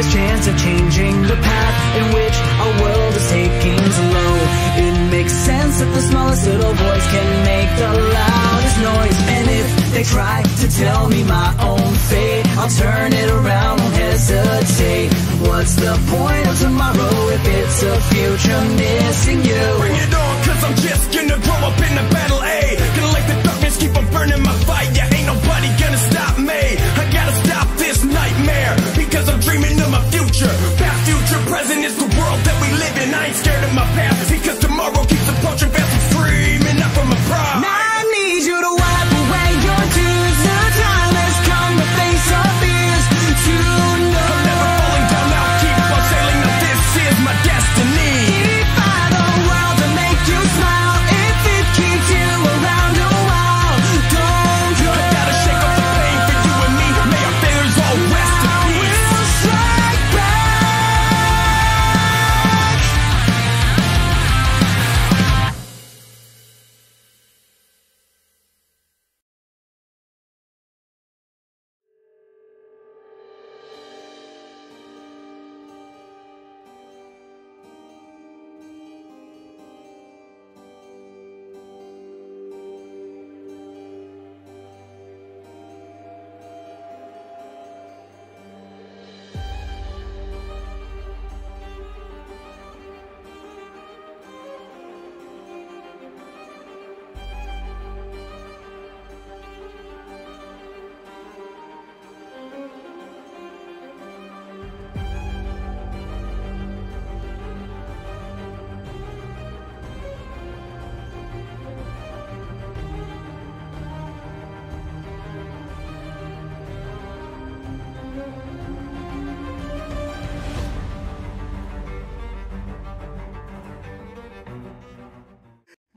this chance of changing the path in which our world is taking slow. It makes sense that the smallest little voice can make the loudest noise. And if they try to tell me my own fate, I'll turn it around, won't hesitate. What's the point of tomorrow if it's a future missing you? Bring it on, cause I'm just gonna grow up in the battle, ayy. Gonna let the darkness keep on burning my fire. Ain't nobody gonna stop me. I gotta stop this nightmare, because I'm dreaming of my future. Past, future, present is the world that we live in. I ain't scared of my past, because tomorrow keeps approaching fast and screaming out from my pride. Now I need you to wipe away your tears. The time has come to face our fears. To know I'm never falling down, I'll keep on sailing. Now this is my destiny. defy the world to make you smile. If it keeps you around a while, don't go. I gotta shake off the pain for you and me. May our failures all rest in peace. We'll strike back.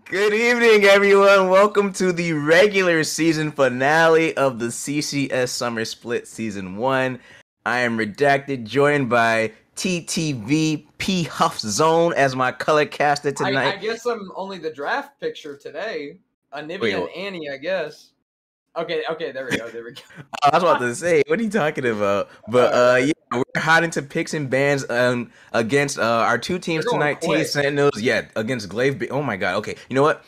Good evening, everyone. Welcome to the regular season finale of the CCS Summer Split Season 1. I am Redacted, joined by TTV P Huff Zone as my color caster tonight. I guess I'm only the draft picture today. Anivia and Annie, I guess. Okay, there we go. I was about to say, what are you talking about? But yeah, we're hot into picks and bans against our two teams tonight, TA Sentinels, against Glaive. Oh my god, okay. You know what?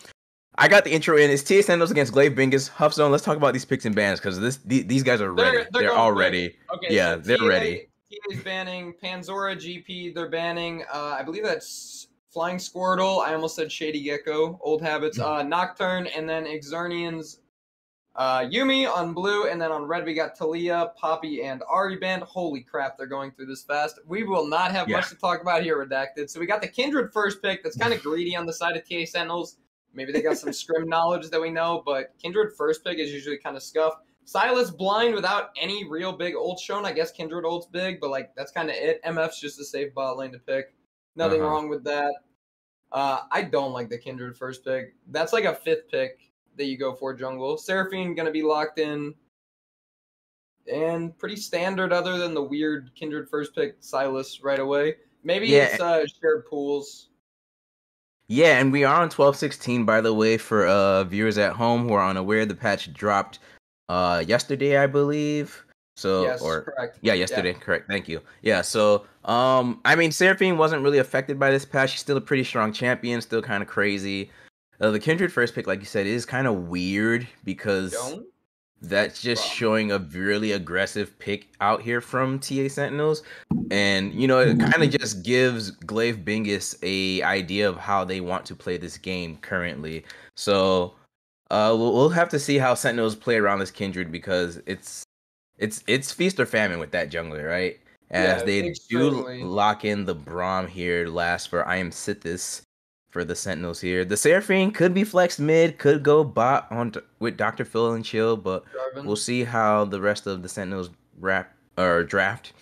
I got the intro in. It's TA Sentinels against Glaive Bingus. Huff Zone, let's talk about these picks and bans, because these guys are ready. They're all ready. Okay, yeah, so they're ready. TA is banning Panzora GP. They're banning, I believe that's Flying Squirtle. I almost said Shady Gecko. Old habits. Nocturne, and then Exernian's Yumi on blue, and then on red we got Talia, Poppy, and Ari band. Holy crap, they're going through this fast. We will not have much to talk about here, Redacted. So we got the Kindred first pick. That's kind of greedy on the side of TA Sentinels. Maybe they got some scrim knowledge that we know, but Kindred first pick is usually kind of scuffed. Silas blind without any real big ult shown. I guess Kindred ult's big, but like that's kind of it. MF's just a safe bot lane to pick. Nothing wrong with that. I don't like the Kindred first pick. That's like a fifth pick that you go for jungle. Seraphine gonna be locked in. And pretty standard other than the weird Kindred first pick Silas right away. Maybe it's shared pools. Yeah, and we are on 12/16, by the way, for viewers at home who are unaware. The patch dropped yesterday, I believe. So, yes, correct. Yeah, yesterday, correct. Thank you. Yeah, so, I mean, Seraphine wasn't really affected by this patch. She's still a pretty strong champion, still kind of crazy. The Kindred first pick, like you said, is kind of weird because that's just showing a really aggressive pick out here from TA Sentinels. And, you know, it kind of just gives Glaive Bingus a idea of how they want to play this game currently. So we'll have to see how Sentinels play around this Kindred, because it's feast or famine with that jungler, right? As they do lock in the Braum here last for I Am Sithis for the Sentinels here. The Seraphine could be flexed mid, could go bot on with Dr. Phil and Chill, but we'll see how the rest of the Sentinels draft.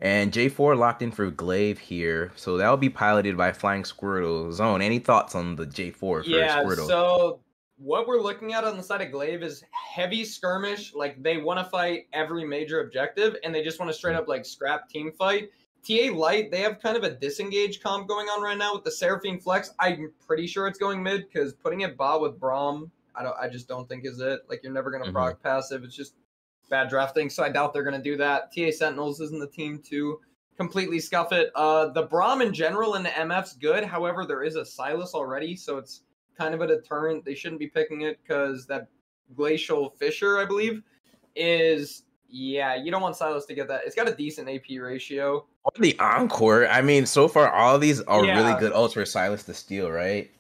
And J4 locked in for Glaive here, so that'll be piloted by Flying Squirtle. Zone, any thoughts on the J4 for Squirtle? So what we're looking at on the side of Glaive is heavy skirmish. Like, they want to fight every major objective, and they just want to straight up like scrap team fight. TA Light, they have kind of a disengage comp going on right now with the Seraphine Flex. I'm pretty sure it's going mid, because putting it bot with Braum, I just don't think is it. Like, you're never going to proc passive. It's just bad drafting, so I doubt they're going to do that. TA Sentinels isn't the team to completely scuff it. The Braum in general in the MF's good. However, there is a Silas already, so it's kind of a deterrent. They shouldn't be picking it because that Glacial Fisher, I believe, is, yeah, you don't want Silas to get that. It's got a decent AP ratio. Or the Encore. I mean, so far all these are really Yeah. good ults for Silas to steal, right?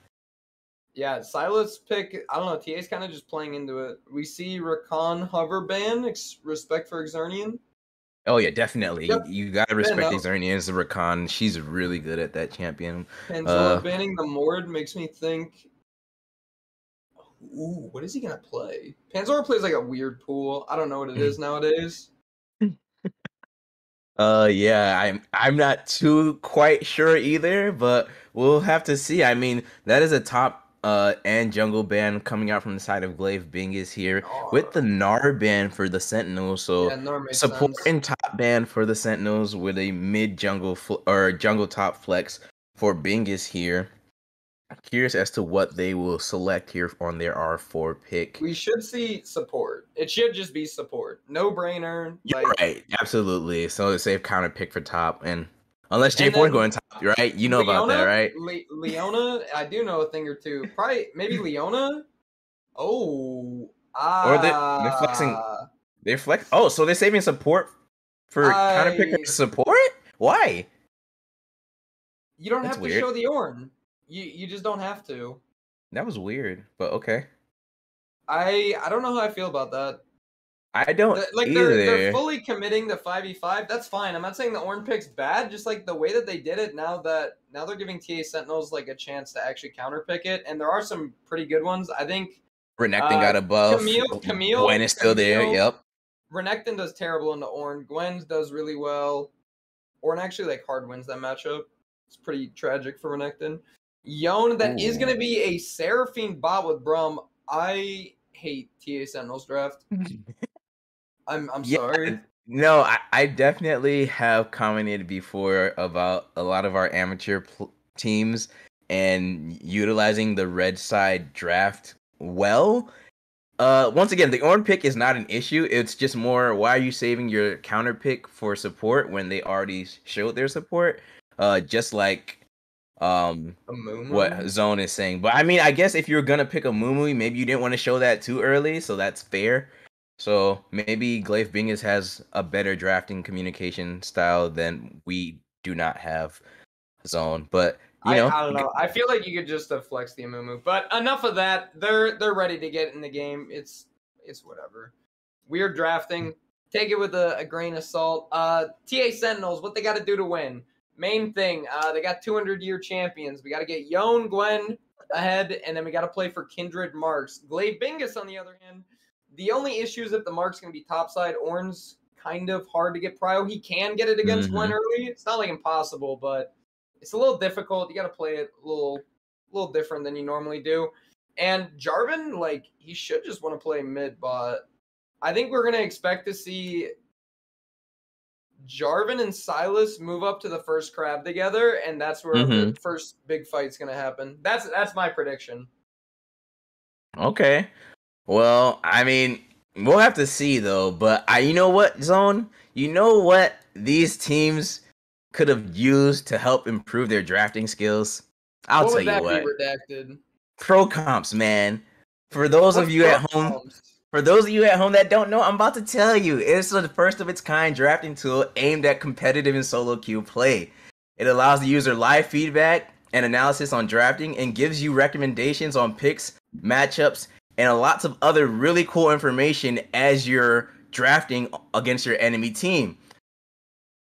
Yeah, Silas pick, I don't know, TA's kind of just playing into it. We see Rakan hover ban, respect for Exernian. Oh yeah, definitely. Yep. You gotta respect no. Xerneas, Rakan. She's really good at that champion. Panzora banning the Mord makes me think, ooh, what is he gonna play? Panzora plays like a weird pool. I don't know what it is nowadays. Yeah, I'm not too quite sure either, but we'll have to see. I mean, that is a top and jungle ban coming out from the side of Glaive Bing is here with the Gnar ban for the Sentinels. So Yeah, Gnar makes support sense. and top ban for the Sentinels with a mid jungle or jungle top flex for Bing is here. I'm curious as to what they will select here on their R4 pick. We should see support. It should just be support. No brainer. You're right, absolutely. So a safe counter pick for top, and unless J4 is going top, right? You know about that, right? Leona, I do know a thing or two. Probably, maybe Leona. Oh, Or they're flexing. They're flex. Oh, so they're saving support for counter pick support? Why? You don't That's have to weird. show the Ornn. You just don't have to. That was weird, but okay. I don't know how I feel about that. I don't like either. They're fully committing to 5v5. That's fine. I'm not saying the Ornn pick's bad. Just like the way that they did it. Now they're giving TA Sentinels like a chance to actually counter pick it, and there are some pretty good ones. I think Renekton got a buff. Camille Gwen is still there. Yep. Renekton does terrible into Ornn. Gwen does really well. Ornn actually like hard wins that matchup. It's pretty tragic for Renekton. Yone, that is going to be a Seraphine bot with Braum. I hate TA Sentinels draft. I'm sorry. No, I definitely have commented before about a lot of our amateur teams and utilizing the red side draft well. Once again, the Ornn pick is not an issue. It's just more, why are you saving your counter pick for support when they already showed their support? Just like what Zone is saying. But I mean, I guess if you're gonna pick a Mumu, maybe you didn't want to show that too early, so that's fair. So maybe Glaive Bingus has a better drafting communication style than we do not have, Zone. But you know, I don't know. I feel like you could just have flexed the Amumu. But enough of that. They're ready to get in the game. It's whatever. Weird drafting. Take it with a grain of salt. TA Sentinels, what they got to do to win? Main thing, they got 200-year champions. We got to get Yone, Gwen ahead, and then we got to play for Kindred Marks. Glaive Bingus, on the other hand, the only issue is if the Mark's going to be topside. Ornn's kind of hard to get prio. He can get it against Gwen early. It's not like impossible, but it's a little difficult. You got to play it a little different than you normally do. And Jarvan, like, he should just want to play mid, but I think we're going to expect to see Jarvan and Silas move up to the first crab together, and that's where the first big fight's going to happen. That's my prediction. Okay. Well, I mean, we'll have to see, though. But you know what, Zone? You know what these teams could have used to help improve their drafting skills? I'll tell you what. What would that be redacted? Pro comps, man. For those of you at home, that don't know, I'm about to tell you. It's the first of its kind drafting tool aimed at competitive and solo queue play. It allows the user live feedback and analysis on drafting and gives you recommendations on picks, matchups, and lots of other really cool information as you're drafting against your enemy team.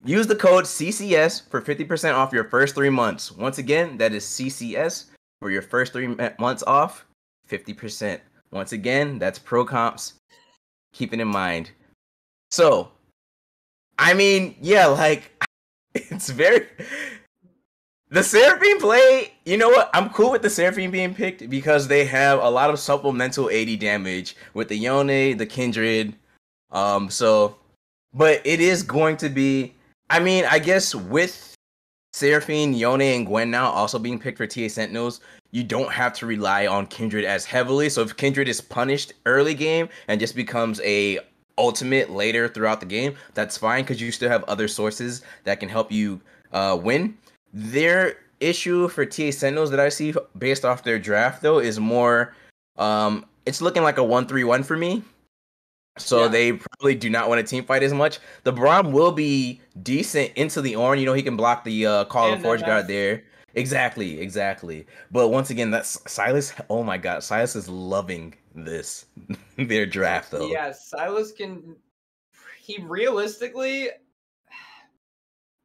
Use the code CCS for 50% off your first 3 months. Once again, that is CCS for your first 3 months off, 50%. Once again, that's pro comps. Keep it in mind. So, I mean, yeah, like, it's very... The Seraphine play, you know what? I'm cool with the Seraphine being picked because they have a lot of supplemental AD damage with the Yone, the Kindred. But it is going to be... I mean, I guess with Seraphine, Yone, and Gwen now also being picked for TA Sentinels, you don't have to rely on Kindred as heavily. So if Kindred is punished early game and just becomes a ultimate later throughout the game, that's fine because you still have other sources that can help you win. Their issue for TA Sentinels that I see based off their draft though is more it's looking like a 1-3-1 for me. So they probably do not want to team fight as much. The Braum will be decent into the Ornn. You know, he can block the Call of Forge guard there. Exactly. But once again, that's Sylas. Oh my god, Sylas is loving this their draft though. Yeah, Sylas can. He realistically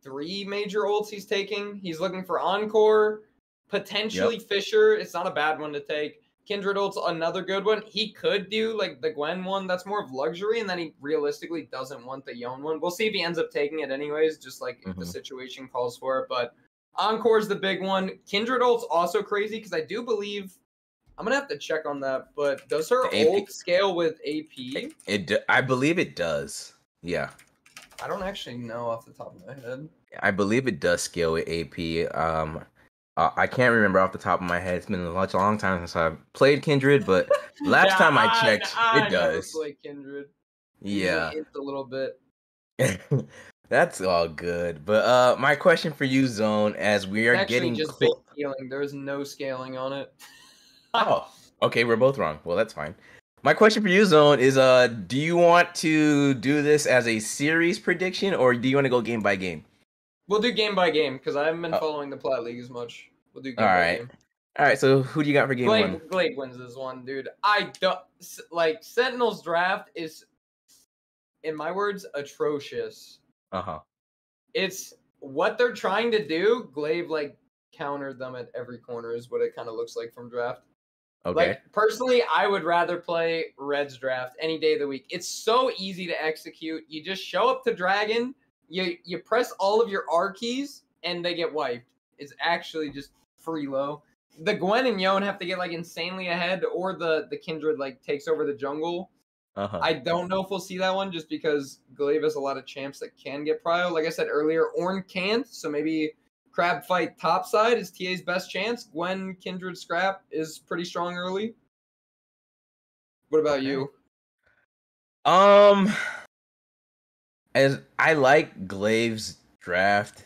3 major ults he's taking. He's looking for Encore, potentially Fissure. It's not a bad one to take. Kindred ult's another good one. He could do like the Gwen one. That's more of luxury, and then he realistically doesn't want the Yone one. We'll see if he ends up taking it anyways, just like if the situation calls for it. But Encore's the big one. Kindred ult's also crazy because I do believe I'm gonna have to check on that. But does her ult scale with AP? I believe it does. Yeah. I don't actually know off the top of my head. I believe it does scale with AP. I can't remember off the top of my head. It's been a long time since I've played Kindred, but last time I checked, it does. Never played Kindred. Yeah. It's a little bit. That's all good. But my question for you, Zone, as we are getting just big scaling. There's no scaling on it. Oh, okay, we're both wrong. Well, that's fine. My question for you, Zone, is do you want to do this as a series prediction, or do you want to go game by game? We'll do game by game because I haven't been following the Plat League as much. We'll do game by game. All right. So who do you got for game one? Glaive wins this one, dude. I don't like Sentinel's draft is, in my words, atrocious. It's what they're trying to do. Glaive like countered them at every corner is what it kind of looks like from draft. Okay. Like personally, I would rather play Red's draft any day of the week. It's so easy to execute. You just show up to Dragon. You press all of your R keys, and they get wiped. It's actually just free low. The Gwen and Yone have to get, like, insanely ahead, or the Kindred, like, takes over the jungle. I don't know if we'll see that one, just because Glaive has a lot of champs that can get prio. Like I said earlier, Ornn can't, so maybe Crab fight topside is TA's best chance. Gwen, Kindred, Scrap is pretty strong early. What about you? As I like Glaive's draft,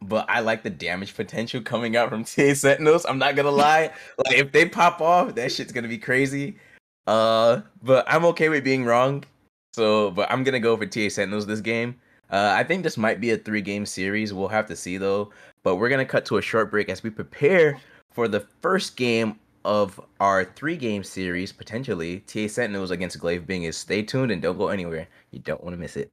but I like the damage potential coming out from TA Sentinels. I'm not gonna lie. Like if they pop off, that shit's gonna be crazy. But I'm okay with being wrong. But I'm gonna go for TA Sentinels this game. I think this might be a 3-game series. We'll have to see though. But we're gonna cut to a short break as we prepare for the first game of our 3-game series, potentially TA Sentinels against Glaive Bing. Stay tuned and don't go anywhere. You don't want to miss it.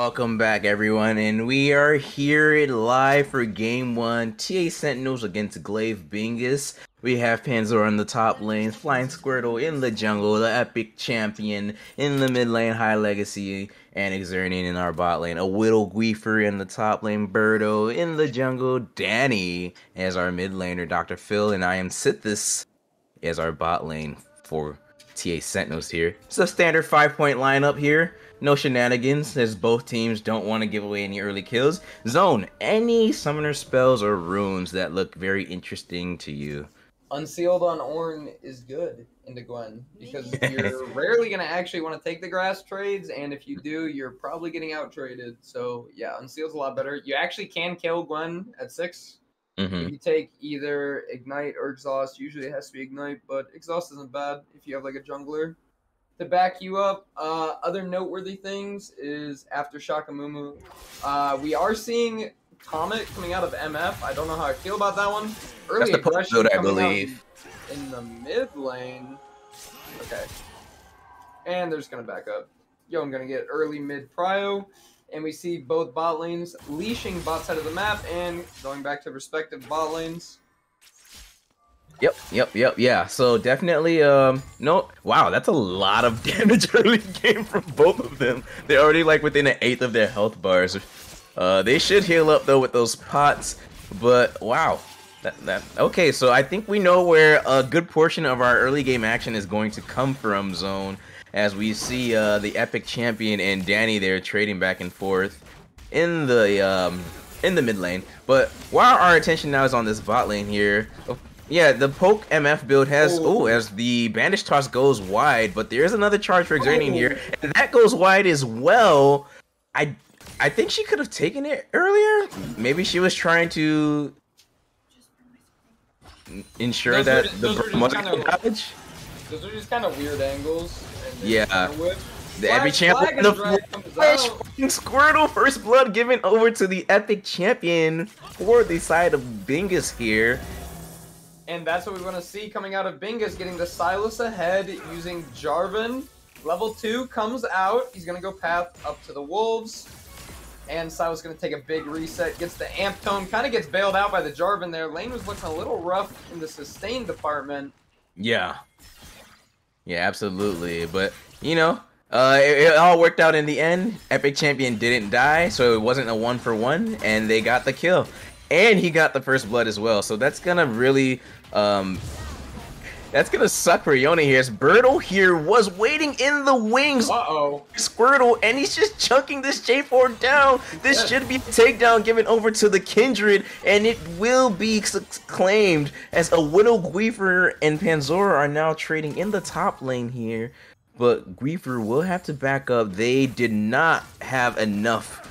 Welcome back, everyone, and we are here live for Game 1, TA Sentinels against Glaive Bingus. We have Panzor in the top lane, Flying Squirtle in the jungle, the Epic Champion in the mid lane, High Legacy, and Exernian in our bot lane. A Whittle Guifer in the top lane, Birdo in the jungle, Danny as our mid laner, Dr. Phil, and I am Sithis as our bot lane for TA Sentinels here. It's a standard 5-point lineup here. No shenanigans, as both teams don't want to give away any early kills. Zone, any summoner spells or runes that look very interesting to you? Unsealed on Ornn is good into Gwen, because you're rarely going to actually want to take the grass trades, and if you do, you're probably getting out-traded. So, yeah, Unsealed's a lot better. You actually can kill Gwen at 6. If you take either Ignite or Exhaust, usually it has to be Ignite, but Exhaust isn't bad if you have like a jungler to back you up. Other noteworthy things is Aftershock Amumu. We are seeing Comet coming out of MF. I don't know how I feel about that one. Early That's the aggression build, I coming believe. out in the mid lane. Okay. And they're just going to back up. Yo, I'm going to get early mid prio. And we see both bot lanes leashing bot side of the map and going back to respective bot lanes. Yeah. So definitely, no. Wow, that's a lot of damage early game from both of them. They're already like within an 1/8 of their health bars. They should heal up though with those pots. But wow, okay. So I think we know where a good portion of our early game action is going to come from, Zone. As we see the Epic Champion and Danny there trading back and forth in the mid lane. But while our attention now is on this bot lane here, yeah, the poke MF build has as the bandage toss goes wide, but there is another charge for Exernian here, and that goes wide as well. I think she could have taken it earlier. Maybe she was trying to ensure that the dodge. Those are just kind of weird angles. Yeah. The Epic Champion, the Flash Squirtle, first blood given over to the Epic Champion for the side of Bingus here. And that's what we want to see coming out of Bingus, getting the Silas ahead using Jarvan. Level 2 comes out. He's going to go path up to the Wolves. And Silas going to take a big reset, gets the Amp Tone, kind of gets bailed out by the Jarvan there. Lane was looking a little rough in the sustain department. Yeah. Yeah, absolutely. But, you know, it all worked out in the end. Epic Champion didn't die, so it wasn't a 1-for-1, and they got the kill. And he got the first blood as well, so that's gonna really, that's gonna suck for Yone here. As Birdo here was waiting in the wings. Squirtle, and he's just chunking this J4 down. This should be a takedown given over to the Kindred, and it will be claimed as a Whittle Guifer and Panzor are now trading in the top lane here. But Guifer will have to back up. They did not have enough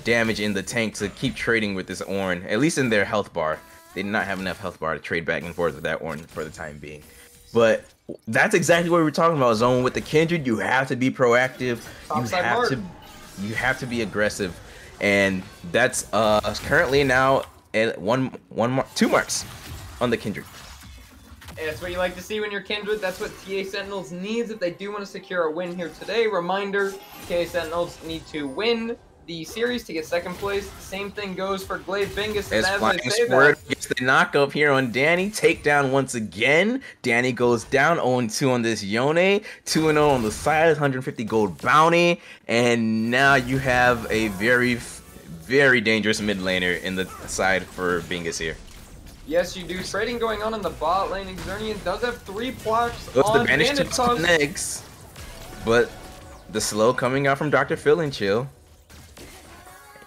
damage in the tank to keep trading with this Ornn, at least in their health bar. They did not have enough health bar to trade back and forth with that Ornn for the time being. But that's exactly what we were talking about, Zone. With the Kindred, you have to be proactive. You have to be aggressive, and that's currently now at two marks on the Kindred. And that's what you like to see when you're Kindred. That's what TA Sentinels needs if they do want to secure a win here today. Reminder, TA Sentinels need to win the series to get second place. Same thing goes for Glaive Bingus. As Flying Squirtle gets the knock up here on Danny. Takedown once again. Danny goes down 0-2 on this Yone. 2-0 on the side. 150 gold bounty. And now you have a very, very dangerous mid laner in the side for Bingus here. Yes, you do. Trading going on in the bot lane. Exernian does have 3 blocks on the bandage toss next. But the slow coming out from Dr. Phil and Chill.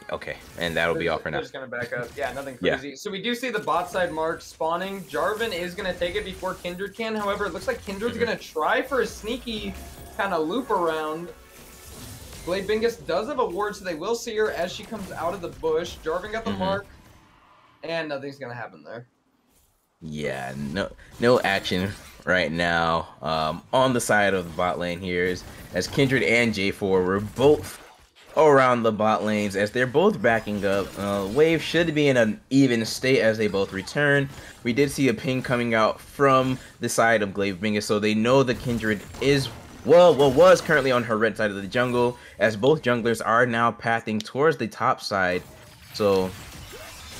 Okay, and that'll be all for now. Just gonna back up. Yeah, nothing crazy. Yeah. So we do see the bot side mark spawning. Jarvan is gonna take it before Kindred can. However, it looks like Kindred's gonna try for a sneaky kind of loop around. Glaive Bingus does have a ward, so they will see her as she comes out of the bush. Jarvan got the mark, and nothing's gonna happen there. Yeah, no action right now on the side of the bot lane here, as Kindred and J4 were both around the bot lanes as they're both backing up. Wave should be in an even state as they both return. We did see a ping coming out from the side of Glaive Bingus, so they know the Kindred is well, what was currently on her red side of the jungle, as both junglers are now pathing towards the top side. So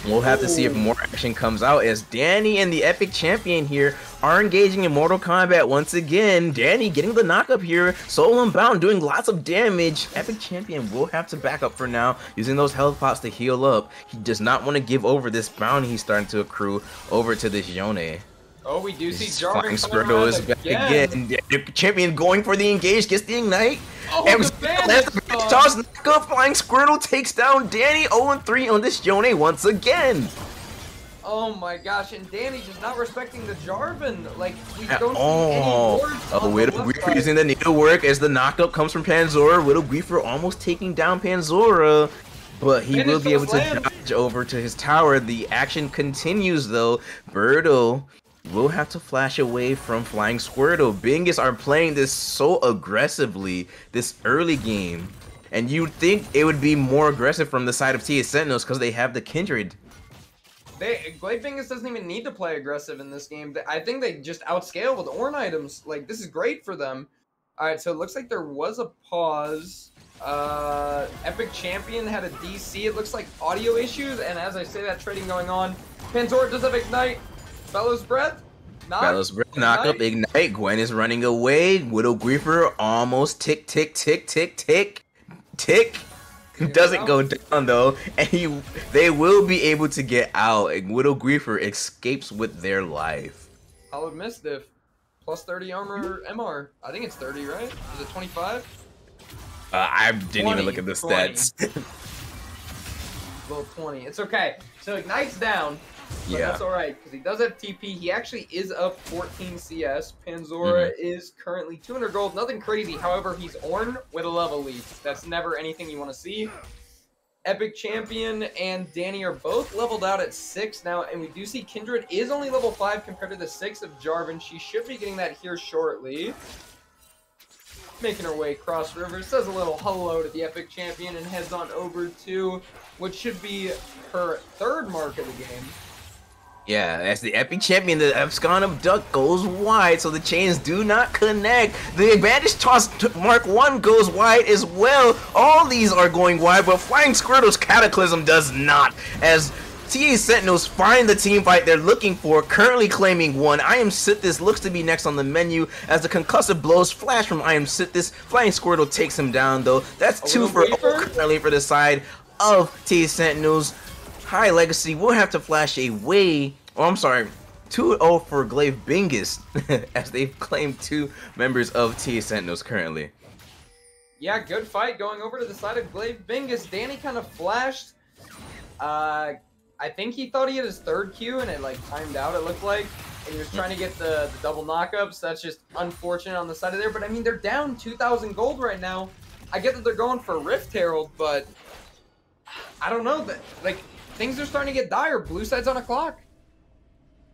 we'll have to see if more action comes out, as Danny and the Epic Champion here are engaging in Mortal Kombat once again. Danny getting the knockup here, Soul Unbound doing lots of damage. Epic Champion will have to back up for now, using those health pots to heal up. He does not want to give over this bounty he's starting to accrue over to this Yone. Oh, we do see Flying Jarvan Squirtle is back again. Epic Champion going for the engage, gets the ignite. Oh, And the toss, knockup, Flying Squirtle takes down Danny. 0-3 on this Yone once again. Oh my gosh, and Danny just not respecting the Jarvan. Like, we don't see any Oh, wards on the Widow left Griefer side. using the needlework as the knockup comes from Panzora. Widow Griefer almost taking down Panzora, but he Finish will be able those to lands. dodge over to his tower. The action continues though. Birdo will have to flash away from Flying Squirtle. Bingus are playing this so aggressively this early game, and you'd think it would be more aggressive from the side of TA Sentinels because they have the Kindred. Glaive Bingus doesn't even need to play aggressive in this game. I think they just outscale with Ornn items. Like, this is great for them. Alright, so it looks like there was a pause. Epic Champion had a DC. It looks like audio issues, and as I say that, trading going on. Panzora does have Ignite. Bellows Breath. Bellows Breath, knockup, ignite. Gwen is running away. Widow Griefer almost tick. Doesn't go down though, and they will be able to get out. And Widow Griefer escapes with their life. Hallowed Mistiff. Plus 30 armor MR. I think it's 30, right? Is it 25? I didn't even look at the 20. stats. Well, 20. It's okay. So Ignite's down. But Yeah. that's alright, because he does have TP. He actually is up 14 CS. Panzora is currently 200 gold. Nothing crazy. However, he's Ornn with a level lead. That's never anything you want to see. Epic Champion and Danny are both leveled out at 6 now, and we do see Kindred is only level 5 compared to the 6 of Jarvan. She should be getting that here shortly. Making her way across river, says a little hello to the Epic Champion, and heads on over to what should be her 3rd mark of the game. Yeah, as the Epic Champion, the Abscon of Duck goes wide, so the chains do not connect. The advantage toss Mark 1 goes wide as well. All these are going wide, but Flying Squirtle's Cataclysm does not, as TA Sentinels find the team fight they're looking for, currently claiming 1. I Am Sithis looks to be next on the menu as the concussive blows flash from I Am Sithis. Flying Squirtle takes him down though. That's 2 for currently for the side of TA Sentinels. High Legacy will have to flash away. Oh, I'm sorry. 2-0 for Glaive Bingus as they've claimed 2 members of TA Sentinels currently. Yeah, good fight going over to the side of Glaive Bingus. Danny kind of flashed. I think he thought he had his 3rd Q and it like timed out, it looked like. And he was trying to get the double knockups. That's just unfortunate on the side of there. But I mean, they're down 2,000 gold right now. I get that they're going for Rift Herald, but I don't know. Like, things are starting to get dire. Blue side's on a clock.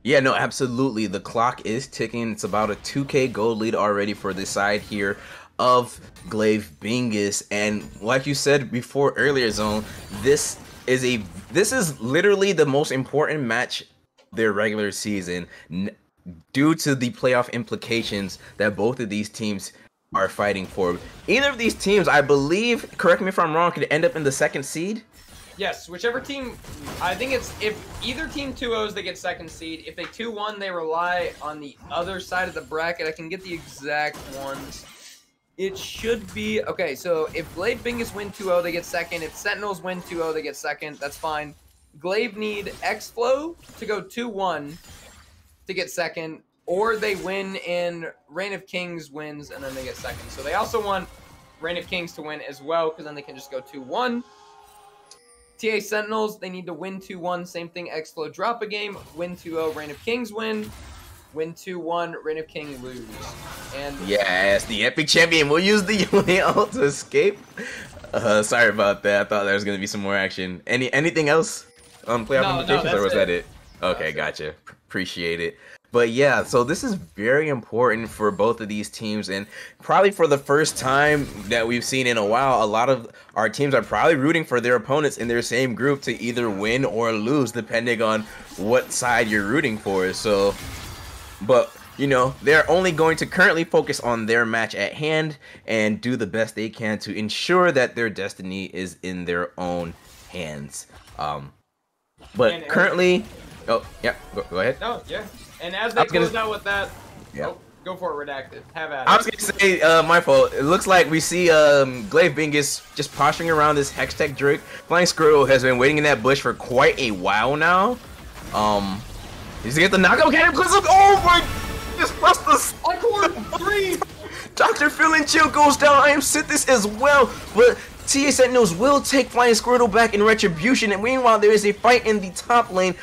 Yeah, no, absolutely. The clock is ticking. It's about a 2k gold lead already for the side here of Glaive Bingus. And like you said before earlier, Zone, this is literally the most important match their regular season due to the playoff implications that both of these teams are fighting for. Either of these teams, I believe, correct me if I'm wrong, could end up in the 2nd seed. Yes, whichever team, I think it's, if either team 2-0s, they get 2nd seed. If they 2-1, they rely on the other side of the bracket. I can get the exact ones. It should be, okay, so if Glaive Bingus win 2-0, they get 2nd. If Sentinels win 2-0, they get 2nd. That's fine. Glaive need X-Flow to go 2-1 to get 2nd, or they win and Reign of Kings wins, and then they get 2nd. So they also want Reign of Kings to win as well, because then they can just go 2-1. TA Sentinels, they need to win 2-1. Same thing, X-Flow drop a game. Win 2-0, Reign of Kings win. Win 2-1, Reign of King lose. And yes, the Epic Champion will use the Yone ult to escape. Sorry about that. I thought there was going to be some more action. Anything else on playoff implications, or was that it? Okay, gotcha. Appreciate it. But yeah, so this is very important for both of these teams, and probably for the first time that we've seen in a while, a lot of our teams are probably rooting for their opponents in their same group to either win or lose, depending on what side you're rooting for. So, but you know, they're only going to currently focus on their match at hand and do the best they can to ensure that their destiny is in their own hands. But currently, oh yeah, go ahead. No, yeah. And as they close out with that, yeah. Oh, go for it, Redacted. Have at it. I was gonna say, my fault. It looks like we see Glaive Bingus just posturing around this Hextech Drake. Flying Squirtle has been waiting in that bush for quite a while now. He's gonna get the knockout cannon. Oh my! Just press this. Encore 3. Dr. Phil and Chill goes down. I am Sithis as well, but TA Sentinels will take Flying Squirtle back in retribution. And meanwhile, there is a fight in the top lane.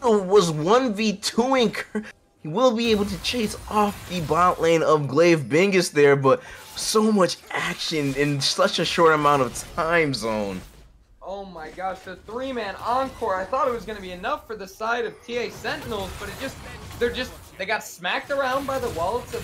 Was 1v2ing. He will be able to chase off the bot lane of Glaive Bingus there, but so much action in such a short amount of time zone. Oh my gosh, the 3-man encore. I thought it was going to be enough for the side of TA Sentinels, but they got smacked around by the wallets of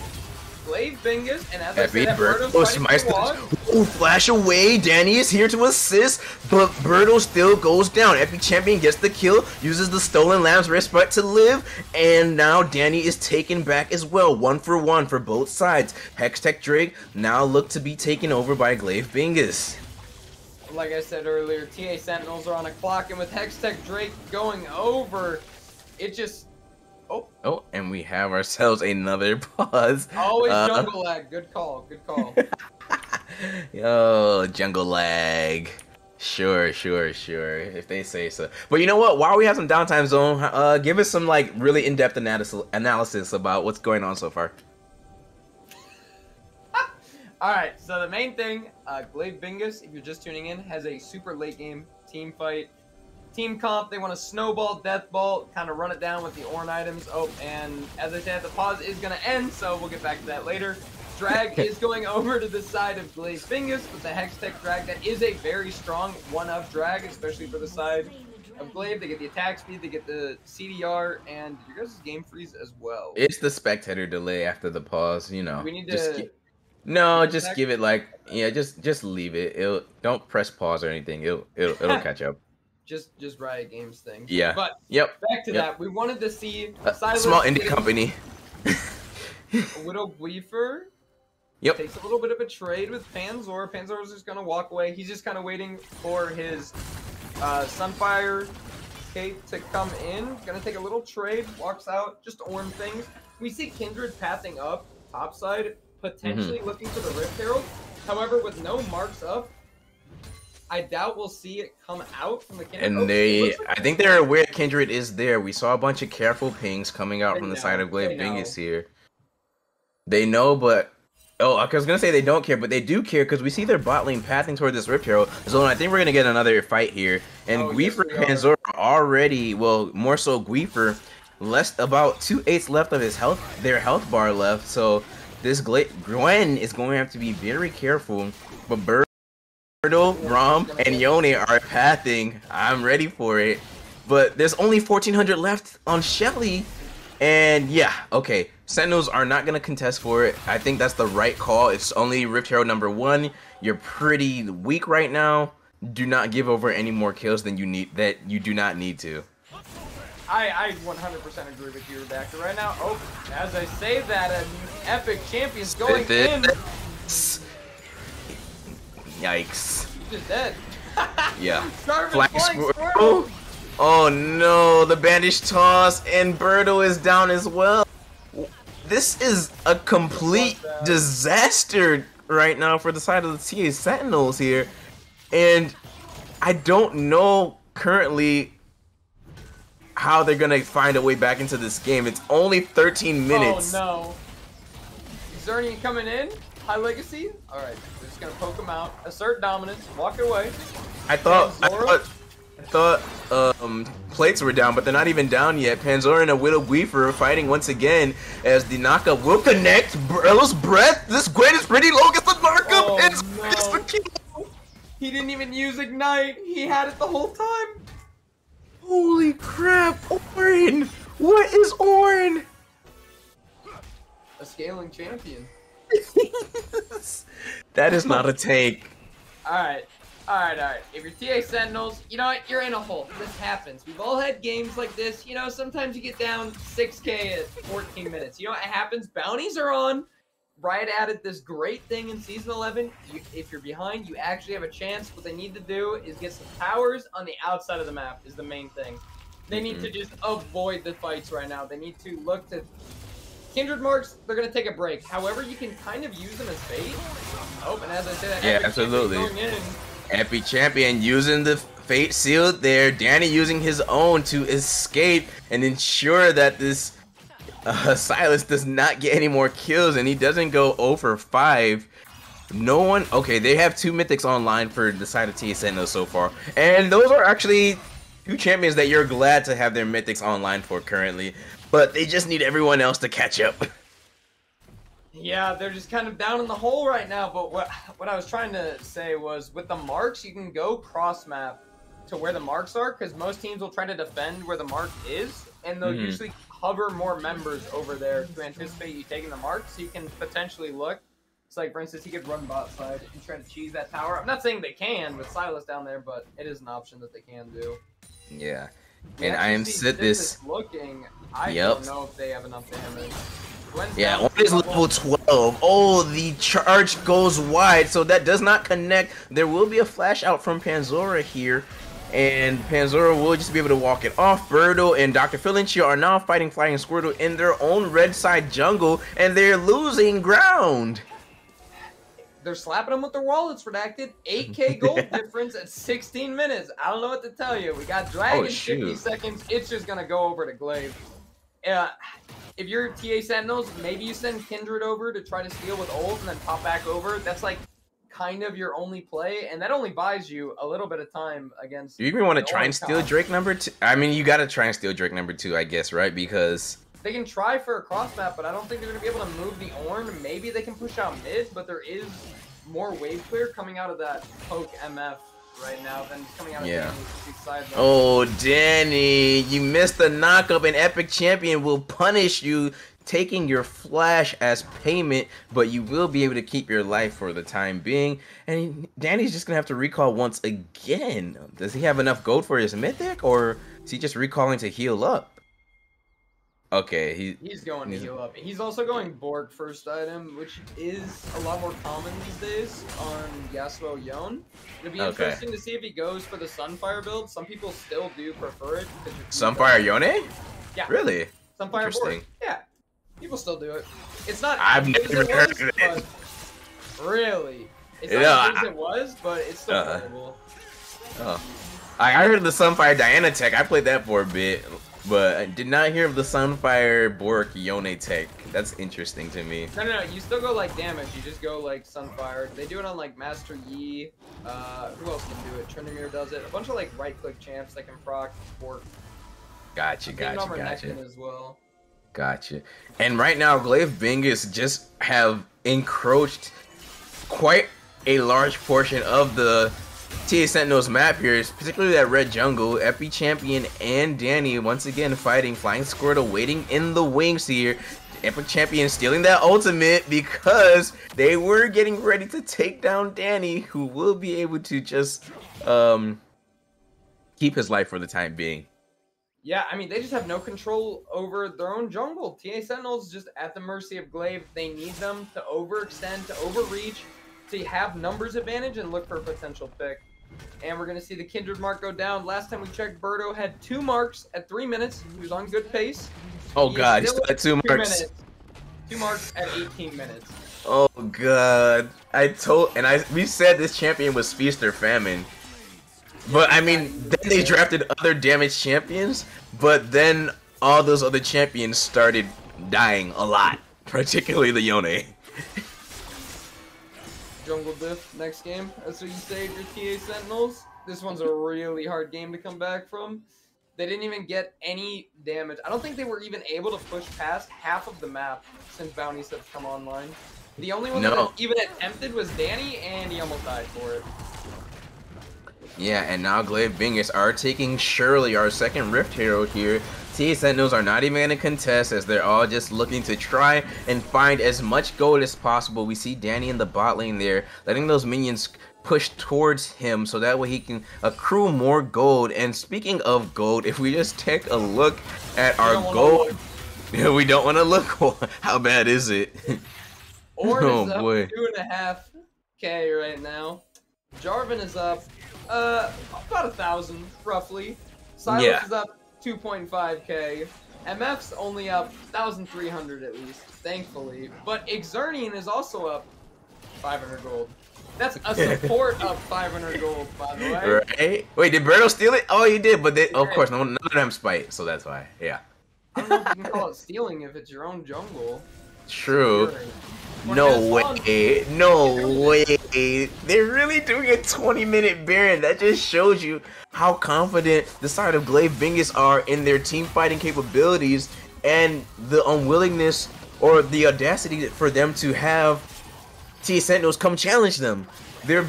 Glaive Bingus, and as I said, Birdo's fighting for Wad. Ooh, flash away. Danny is here to assist, but Birdo still goes down. Epic Champion gets the kill, uses the Stolen Lamb's Respite to live, and now Danny is taken back as well. 1-for-1 for both sides. Hextech Drake now look to be taken over by Glaive Bingus. Like I said earlier, TA Sentinels are on a clock, and with Hextech Drake going over, it just... Oh, and we have ourselves another pause. Always jungle lag. Good call. Good call. Yo, jungle lag. Sure. If they say so. But you know what? While we have some downtime zone, give us some like really in-depth analysis about what's going on so far. Alright, so the main thing, Glaive Bingus, if you're just tuning in, has a super late game team fight. Team comp, they want to snowball, death ball, kind of run it down with the Ornn items. Oh, and as I said, the pause is going to end, so we'll get back to that later. Drag is going over to the side of Glaive Bingus with the Hextech Drag. That is a very strong one-of drag, especially for the side of Glaive. They get the attack speed, they get the CDR, and your guys' game freeze as well. It's the spectator delay after the pause, you know. We need to... just give it like, yeah, just leave it. Don't press pause or anything. It'll catch up. Just Riot Games thing. Yeah. But back to that, we wanted to see a small indie company. Widow Gleefer takes a little bit of a trade with Panzor. Panzor is just gonna walk away. He's just kind of waiting for his Sunfire Cape to come in. Gonna take a little trade. Walks out. Just Ornn things. We see Kindred pathing up topside, potentially looking for the Rift Herald. However, with no marks up, I doubt we'll see it come out from the Kindred. And I think they're aware Kindred is there. We saw a bunch of careful pings coming out from the side of Glaive Bingus here. They know, but... Oh, I was going to say they don't care, but they do care because we see their bot lane pathing toward this Rift Herald. So I think we're going to get another fight here. And Gleefer and Panzor already, well, more so Gleefer, about 2/8 left of his their health bar left. So this Gwen is going to have to be very careful. But Birdo, Rom, and Yone are pathing. I'm ready for it. But there's only 1,400 left on Shelly. And yeah, okay. Sentinels are not going to contest for it. I think that's the right call. It's only Rift Herald number 1. You're pretty weak right now. Do not give over any more kills than you do not need to. I 100% agree with you, Redacted. Right now, as I say that, an Epic Champion's going in. Yikes. He's just dead. Yeah. Flying Squirtle. Oh no, the bandage toss, and Birdo is down as well. This is a complete disaster right now for the side of the TA Sentinels here. And I don't know currently how they're going to find a way back into this game. It's only 13 minutes. Oh no. Xernean coming in. High Legacy. Alright, we're just going to poke him out. Assert dominance. Walk away. I thought plates were down, but they're not even down yet. Panzor and a Widow Gleefer are fighting once again as the knockup will connect. Ella's breath. This Gwen is pretty low. Gets the knockup. It's the kill. He didn't even use Ignite. He had it the whole time. Holy crap, Ornn! What is Ornn? A scaling champion. That is not a take. Alright. Alright. If you're TA Sentinels, you know what? You're in a hole. This happens. We've all had games like this. You know, sometimes you get down 6K at 14 minutes. You know what happens? Bounties are on. Riot added this great thing in Season 11. If you're behind, you actually have a chance. What they need to do is get some towers on the outside of the map is the main thing. They need to just avoid the fights right now. They need to look to... Kindred Marks, they're going to take a break. However, you can kind of use them as bait. Oh, and as I said, yeah, absolutely. Going in. Epic Champion using the Fate Shield there. Danny using his own to escape and ensure that this Sylas does not get any more kills, and he doesn't go 0 for 5. No one... Okay, they have 2 Mythics online for the side of TA Sentinels so far. And those are actually 2 champions that you're glad to have their Mythics online for currently. But they just need everyone else to catch up. Yeah, they're just kind of down in the hole right now, but what I was trying to say was, with the marks, you can go cross-map to where the marks are, because most teams will try to defend where the mark is, and they'll usually hover more members over there to anticipate you taking the mark, so you can potentially look. It's like, for instance, he could run bot side and try to cheese that tower. I'm not saying they can with Sylas down there, but it is an option that they can do. Yeah. And I am sit this... looking, I don't know if they have enough damage. Yeah, one is level 12. Oh, the charge goes wide, so that does not connect. There will be a flash out from Panzora here, and Panzora will just be able to walk it off. Birdo and Dr. Philantia are now fighting Flying Squirtle in their own red side jungle, and they're losing ground. They're slapping them with their wallets redacted. 8K gold difference at 16 minutes. I don't know what to tell you. We got Dragon 50 seconds. It's just going to go over to Glaive. If you're TA Sentinels, maybe you send Kindred over to try to steal with ult and then pop back over. That's like kind of your only play, and that only buys you a little bit of time against... Do you even want to try and steal Drake number 2? I mean, you got to try and steal Drake number 2, I guess, right? Because... They can try for a cross map, but I don't think they're going to be able to move the Ornn. Maybe they can push out mid, but there is more wave clear coming out of that poke MF right now than coming out of Danny's side. Oh, Danny, you missed the knockup, and Epic Champion will punish you, taking your flash as payment, but you will be able to keep your life for the time being. And Danny's just going to have to recall once again. Does he have enough gold for his mythic, or is he just recalling to heal up? Okay, he's going to heal up. He's also going Borg first item, which is a lot more common these days on Yasuo Yone. It'll be interesting to see if he goes for the Sunfire build. Some people still do prefer it. Sunfire Yone? Yeah. Really? Sunfire Borg. Yeah. People still do it. It's not I've never heard of it. Really? It's not as it was, but it's still playable. I heard of the Sunfire Diana tech. I played that for a bit. But I did not hear of the Sunfire Bork Yone tech. That's interesting to me. No. You still go like damage. You just go like Sunfire. They do it on like Master Yi. Who else can do it? Tryndamere does it. A bunch of like right-click champs that can proc Bork. Gotcha. As well. Gotcha. And right now, Glaive Bingus just have encroached quite a large portion of the TA Sentinels map here, particularly that red jungle. Epic Champion and Danny once again fighting Flying Squirtle, waiting in the wings here. Epic Champion stealing that ultimate because they were getting ready to take down Danny, who will be able to just keep his life for the time being. Yeah, I mean, they just have no control over their own jungle. TA Sentinels just at the mercy of Glaive. They need them to overextend, to overreach, to have numbers advantage and look for a potential pick. And we're going to see the Kindred mark go down. Last time we checked, Birdo had 2 marks at 3 minutes. He was on good pace. Oh, God, he still had 2 marks. 2 marks at 18 minutes. Oh, God. We said this champion was feast or famine. But, I mean, then they drafted other damaged champions, but then all those other champions started dying a lot, particularly the Yone. Jungle diff next game. That's what you say if you're TA Sentinels. This one's a really hard game to come back from. They didn't even get any damage. I don't think they were even able to push past half of the map since bounties have come online. The only one that even attempted was Danny, and he almost died for it. Yeah, and now Glaive Bingus are taking Shirley, our second Rift hero here. TA Sentinels are not even going to contest, as they're all just looking to try and find as much gold as possible. We see Danny in the bot lane there, letting those minions push towards him so that way he can accrue more gold. And speaking of gold, if we just take a look at our gold, we don't want to look. How bad is it? Ord is up 2.5K right now. Jarvan is up about 1,000 roughly. Silas is up 2.5K. MF's only up 1,300 at least, thankfully. But Exernian is also up 500 gold. That's a support of 500 gold, by the way. Right? Wait, did Berto steal it? Oh, he did, but of course, none of them spite, so that's why. Yeah. I don't know if you can call it stealing if it's your own jungle. True. No way. No way. They're really doing a 20-minute Baron. That just shows you how confident the side of Glaive Bingus are in their team fighting capabilities and the unwillingness or the audacity for them to have TA Sentinels come challenge them. They're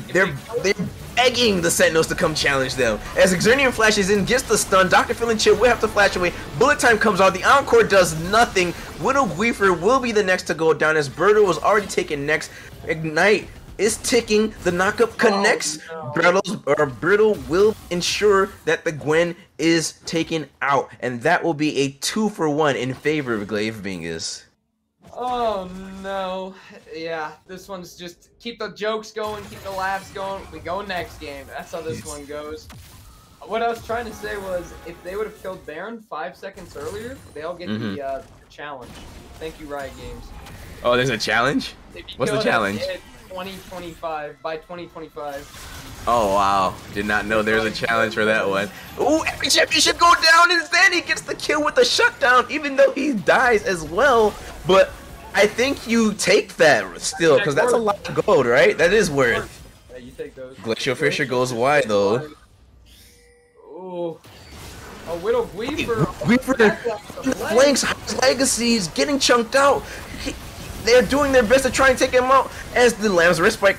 begging the Sentinels to come challenge them. As Exernian flashes in, gets the stun, Dr. Phil and Chip will have to flash away. Bullet time comes out, the Encore does nothing. Widow Guifer will be the next to go down as Birdo was already taken next. Ignite is ticking, the knockup connects. Brittle will ensure that the Gwen is taken out. And that will be a 2-for-1 in favor of Glaive Bingus. Oh no. Yeah, this one's just keep the jokes going, keep the laughs going. We go next game. That's how this one goes. What I was trying to say was if they would have killed Baron 5 seconds earlier, they'll get the challenge. Thank you, Riot Games. Oh, there's a challenge? What's the challenge? 2025 by 2025. Oh wow, did not know there's a challenge for that one. Ooh, Epic Championship go down and then he gets the kill with the shutdown even though he dies as well. But I think you take that still, because that's a lot of gold, right? That is worth. Yeah, you take those. Glacial Fisher goes wide though. Ooh. A Widow Weaver. Flanks, High Legacies getting chunked out. They're doing their best to try and take him out as the Lamb's Respite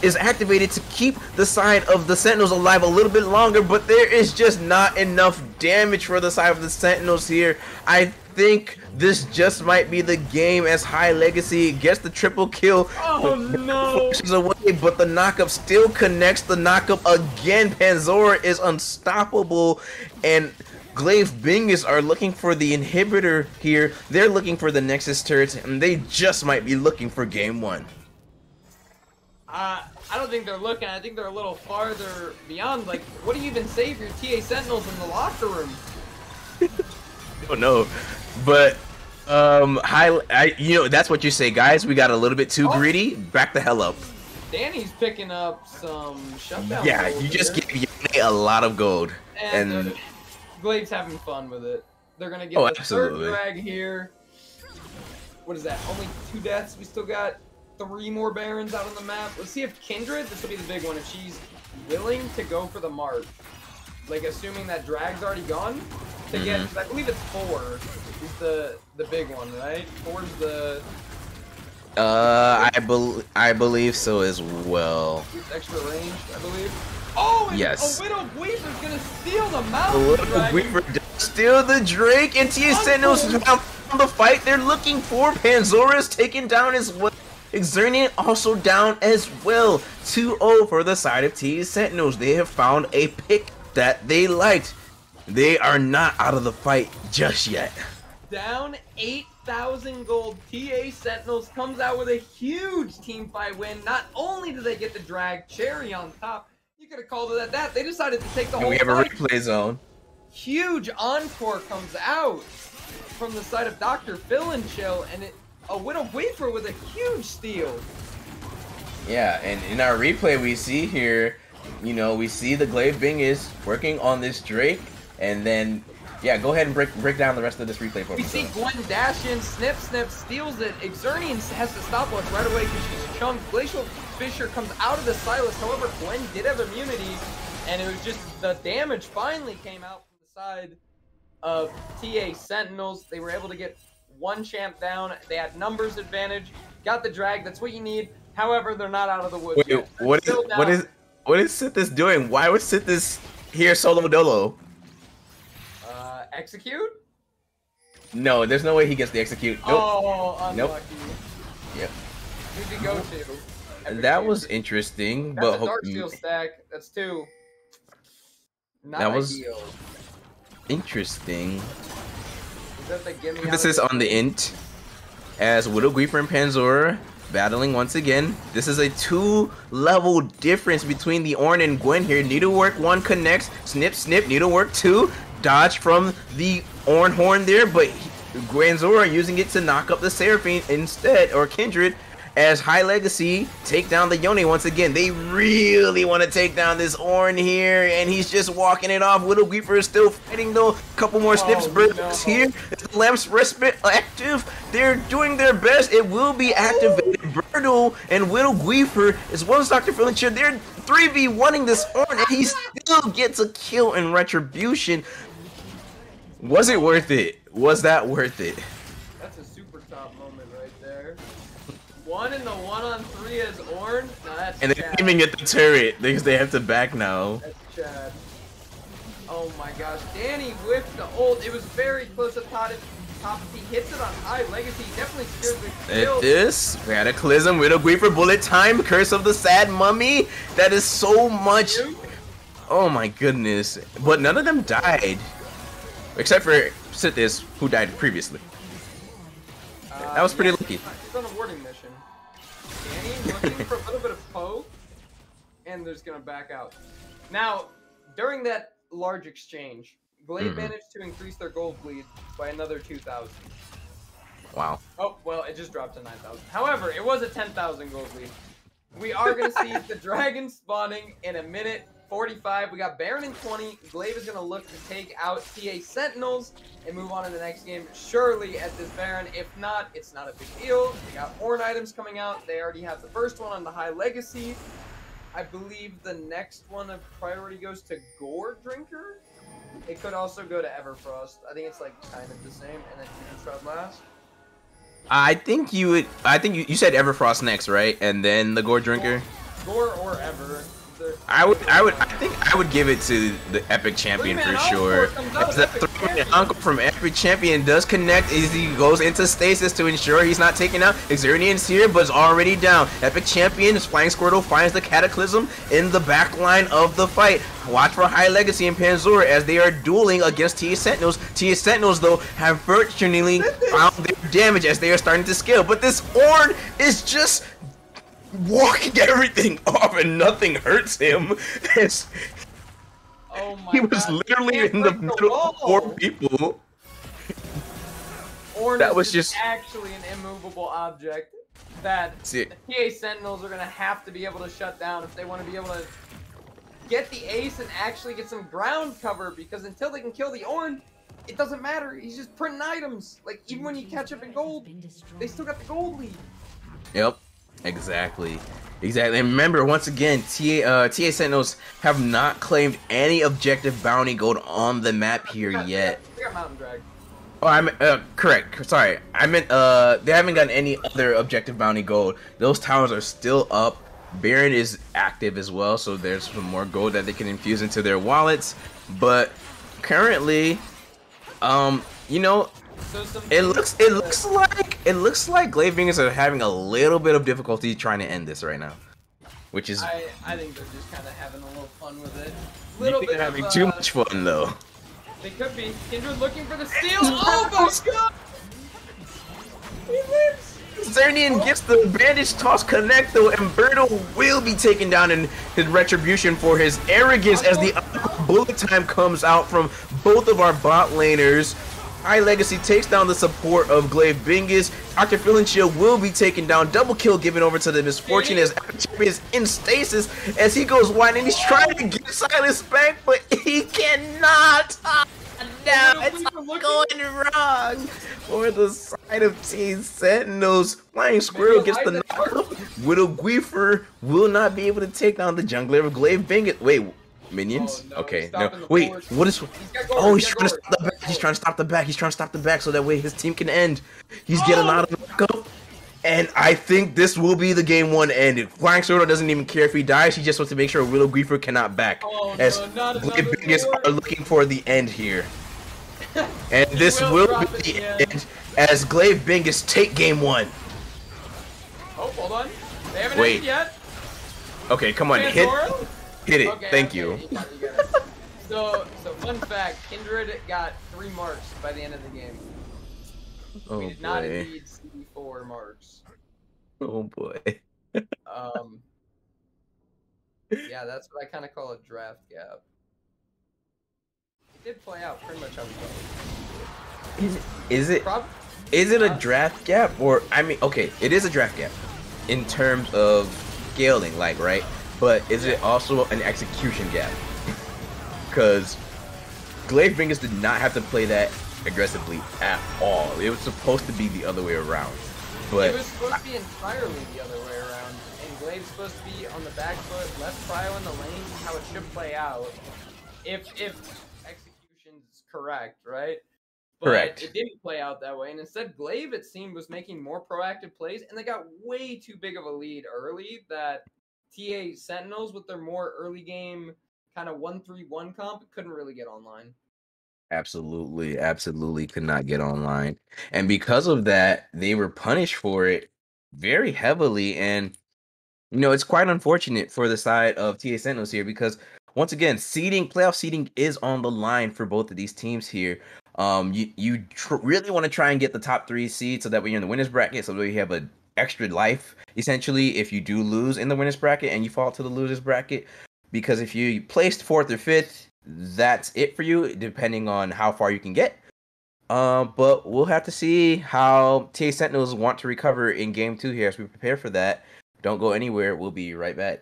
is activated to keep the side of the Sentinels alive a little bit longer, but there is just not enough damage for the side of the Sentinels here. I think this just might be the game as High Legacy gets the triple kill. Oh no! Pushes away, but the knockup still connects. The knockup again. Panzora is unstoppable, and Glaive Bingus are looking for the inhibitor here. They're looking for the Nexus turrets, and they just might be looking for game one. I don't think they're looking. I think they're a little farther beyond. Like, what do you even save your TA Sentinels in the locker room? Oh no, but you know, that's what you say, guys. We got a little bit too greedy. Back the hell up. Danny's picking up some shutdown. Yeah, you just gave Yone a lot of gold, and Glaive's having fun with it. They're gonna get the third drag here. What is that? Only 2 deaths. We still got 3 more Barons out on the map. Let's see if Kindred, this will be the big one, if she's willing to go for the march. Like, assuming that drag's already gone, to get, I believe it's 4 is the big one, right? 4 is the... I believe so as well. It's extra ranged, I believe. Oh, and yes. A Widow Weaver's gonna steal the mountain dragon. Weaver steal the Drake, and TA Sentinels have found the fight they're looking for. Panzora is taken down as well. Exernian also down as well. 2-0 for the side of TA Sentinels. They have found a pick that they liked. They are not out of the fight just yet. Down 8,000 gold. TA Sentinels comes out with a huge team fight win. Not only do they get the drag, cherry on top. You could have called it at that. They decided to take the whole fight. We have a replay zone. Huge encore comes out from the side of Dr. Phil and Chill, and a Widow Weaver with a huge steal. Yeah, and in our replay we see here, you know, we see the Glaive Bingus working on this Drake, and then, yeah, go ahead and break down the rest of this replay for me. We see Gwen dash in, snip, steals it. Exernian has to stop us right away because she's chunked. Glacial Fisher comes out of the Silas. However, Gwen did have immunity, and it was just the damage finally came out from the side of TA Sentinels. They were able to get 1 champ down. They had numbers advantage. Got the drag. That's what you need. However, they're not out of the woods yet. What is Sithis doing? Why would Sithis here solo dolo? Execute? No, there's no way he gets the execute. Nope. Oh, unlucky. Nope. Yep. Who'd you go to? Epic That was Champion. interesting, That's but a Dark Steel stack. That's 2. Not That was- ideal. interesting. Is that the gimme This out is of on the int as Widow Griefer and Panzora battling once again. This is a 2-level difference between the Ornn and Gwen here. Needlework 1 connects, snip, snip, Needlework 2, dodge from the Ornn horn there, but Granzora using it to knock up the Seraphine instead, or Kindred, as High Legacy take down the Yone once again. They really want to take down this Ornn here, and he's just walking it off. Widow Griefer is still fighting though. Couple more snips, bursts here. The Lamp's Respite active. They're doing their best. It will be activated. Birdo and Widow Griefer, as well as Dr. Philancher, they're 3v1ing this Ornn, and he still gets a kill in retribution. Was it worth it? Was that worth it? That's a super top moment right there. 1 in the 1-on-3 as Ornn? No, that's And they're aiming at the turret because they have to back now. That's Chad. Oh my gosh. Danny whiffed the ult. It was very close to top. If he hits it on High Legacy, he definitely secures the kill. This Cataclysm, Widow Griefer, bullet time, Curse of the Sad Mummy. That is so much. Oh my goodness. But none of them died. Except for Sithis, who died previously. That was pretty lucky. He's on a warding mission. Danny looking for a little bit of poke, and they're just gonna back out. Now, during that large exchange, Glaive managed to increase their gold bleed by another 2,000. Wow. Oh, well, it just dropped to 9,000. However, it was a 10,000 gold bleed. We are gonna see the dragon spawning in a minute 45. We got Baron in 20. Glaive is gonna look to take out TA Sentinels and move on to the next game. Surely at this Baron. If not, it's not a big deal. They got Ornn items coming out. They already have the first one on the High Legacy. I believe the next one of priority goes to Gore Drinker. It could also go to Everfrost. I think it's like kind of the same, and then Fusion Shroud last. I think you would. I think you said Everfrost next, right? And then the Gore Drinker. Gore or Ever. I think I would give it to the Epic Champion for sure. As the 3-man Uncle from Epic Champion does connect as he goes into stasis to ensure he's not taken out. Xernean's here, but is already down. Epic Champion, Flying Squirtle finds the Cataclysm in the back line of the fight. Watch for High Legacy and Panzora as they are dueling against TA Sentinels. TA Sentinels, though, have virtually found their damage as they are starting to scale. But this Ornn is just walking everything off and nothing hurts him. Oh my He was God, literally can't in the break middle wall. of 4 people. Ornn That is was just- actually an immovable object that See- the TA Sentinels are going to have to be able to shut down if they want to be able to get the ace and actually get some ground cover, because until they can kill the Ornn, it doesn't matter. He's just printing items. Like, even when you catch up in gold, they still got the gold lead. Yep, exactly. Exactly. And remember, once again, TA Sentinels have not claimed any objective bounty gold on the map here yet. They got Mountain Drag. Oh, I'm correct. Sorry, I meant they haven't gotten any other objective bounty gold. Those towers are still up. Baron is active as well, so there's some more gold that they can infuse into their wallets. But currently, you know, So some it looks like Glavingers are having a little bit of difficulty trying to end this right now, which is I think they're just kind of having a little fun with it. I Little think bit they're having of, too much fun though. They could be. Kindred looking for the steal. Oh my God! He lives. Xernean gets the bandage toss connect though, and Birdo will be taken down in his retribution for his arrogance as the bullet time comes out from both of our bot laners. High Legacy takes down the support of Glaive Bingus. Dr. Philancher will be taken down. Double kill given over to the Misfortune as Epic Champion is in stasis as he goes wide and he's trying to get Silas back, but he cannot. No, it's going wrong for the side of Team Sentinels. Flying Squirrel gets the knock. Widow Griefer will not be able to take down the jungler of Glaive Bingus. Wait, minions? Oh, no, Okay, he's no. stopping the Wait, forward. what is? He's got Gore, Oh, he's got trying to Gore. stop the back. He's trying to stop the back. He's trying to stop the back so that way his team can end. He's getting out of the knockup. And I think this will be the game 1 end. Flying Squirrel doesn't even care if he dies. He just wants to make sure Widow Griefer cannot back. Oh, As no, not Glaive another Bingus Gore. are looking for the end here. And He this will drop be at the the end. end as Glaive Bingus take game 1. Oh, hold on. They haven't Wait. ended yet. Okay, come on, hit Panzoro? it. Okay, Thank okay, you. You got it. So fun fact, Kindred got 3 marks by the end of the game. Oh We did not boy. indeed see 4 marks. Oh boy. Yeah, that's what I kind of call a draft gap. It did play out pretty much how we thought. Is it Prob- a draft gap, or I mean, okay, it is a draft gap in terms of scaling, like, right? But is it also an execution gap? Because Glaive Bingus did not have to play that aggressively at all. It was supposed to be the other way around. But it was supposed to be entirely the other way around, and Glaive's supposed to be on the back foot, less prio in the lane, how it should play out. If execution's correct, right? But correct. it didn't play out that way, and instead Glaive, it seemed, was making more proactive plays, and they got way too big of a lead early that TA Sentinels, with their more early game kind of 1-3-1 comp, couldn't really get online. Absolutely could not get online. And because of that, they were punished for it very heavily. And, you know, it's quite unfortunate for the side of TA Sentinels here because, once again, playoff seeding is on the line for both of these teams here. You really want to try and get the top 3 seeds so that when you're in the winners bracket, so that you have an extra life, essentially, if you do lose in the winners bracket and you fall to the losers bracket. Because if you placed 4th or 5th, that's it for you, depending on how far you can get. But we'll have to see how TA Sentinels want to recover in game 2 here as we prepare for that. Don't go anywhere. We'll be right back.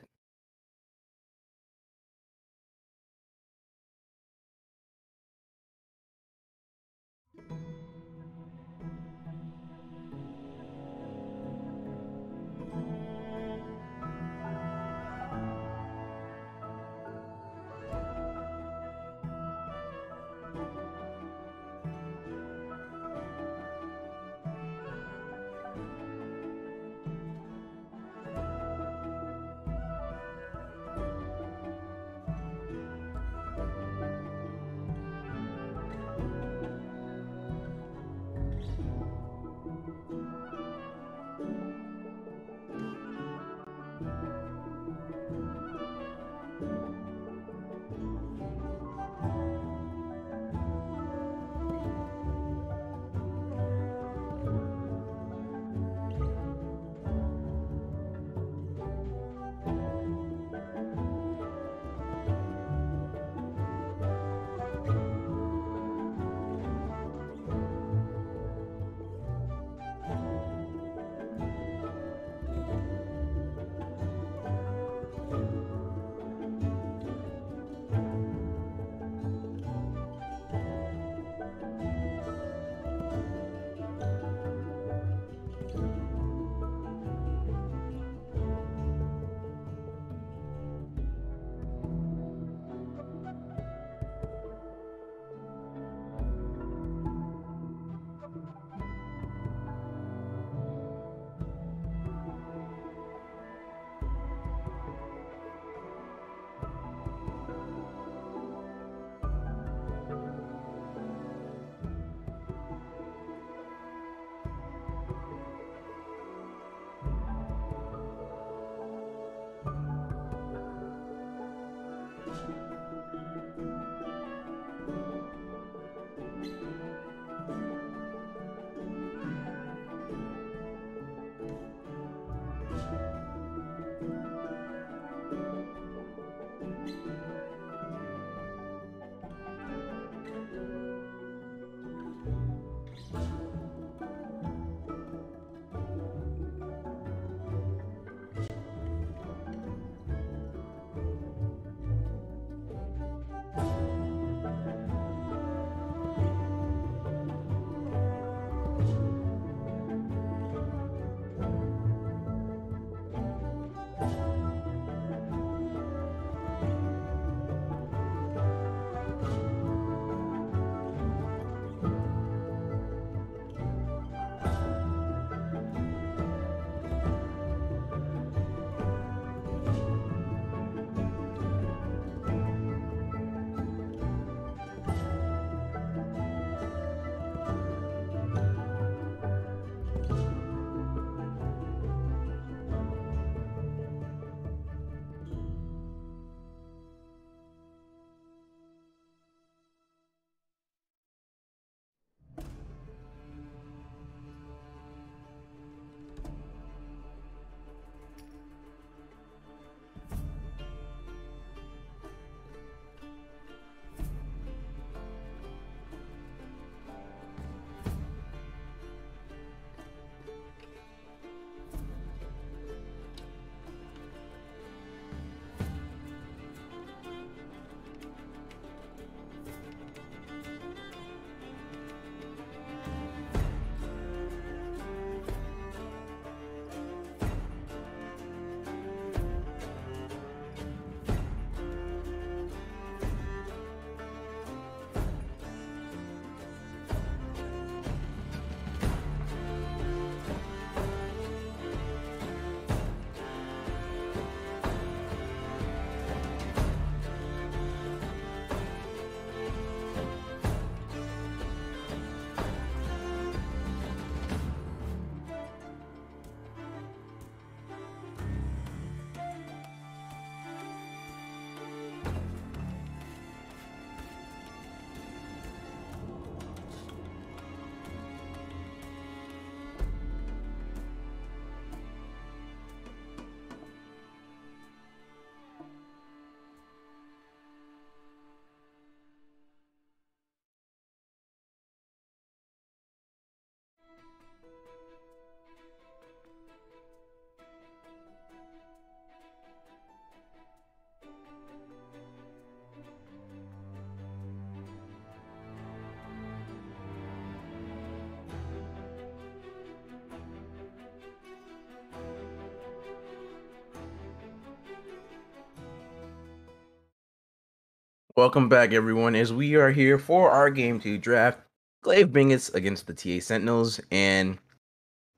Welcome back, everyone, as we are here for our Game 2 draft. Glaive Bingus against the TA Sentinels, and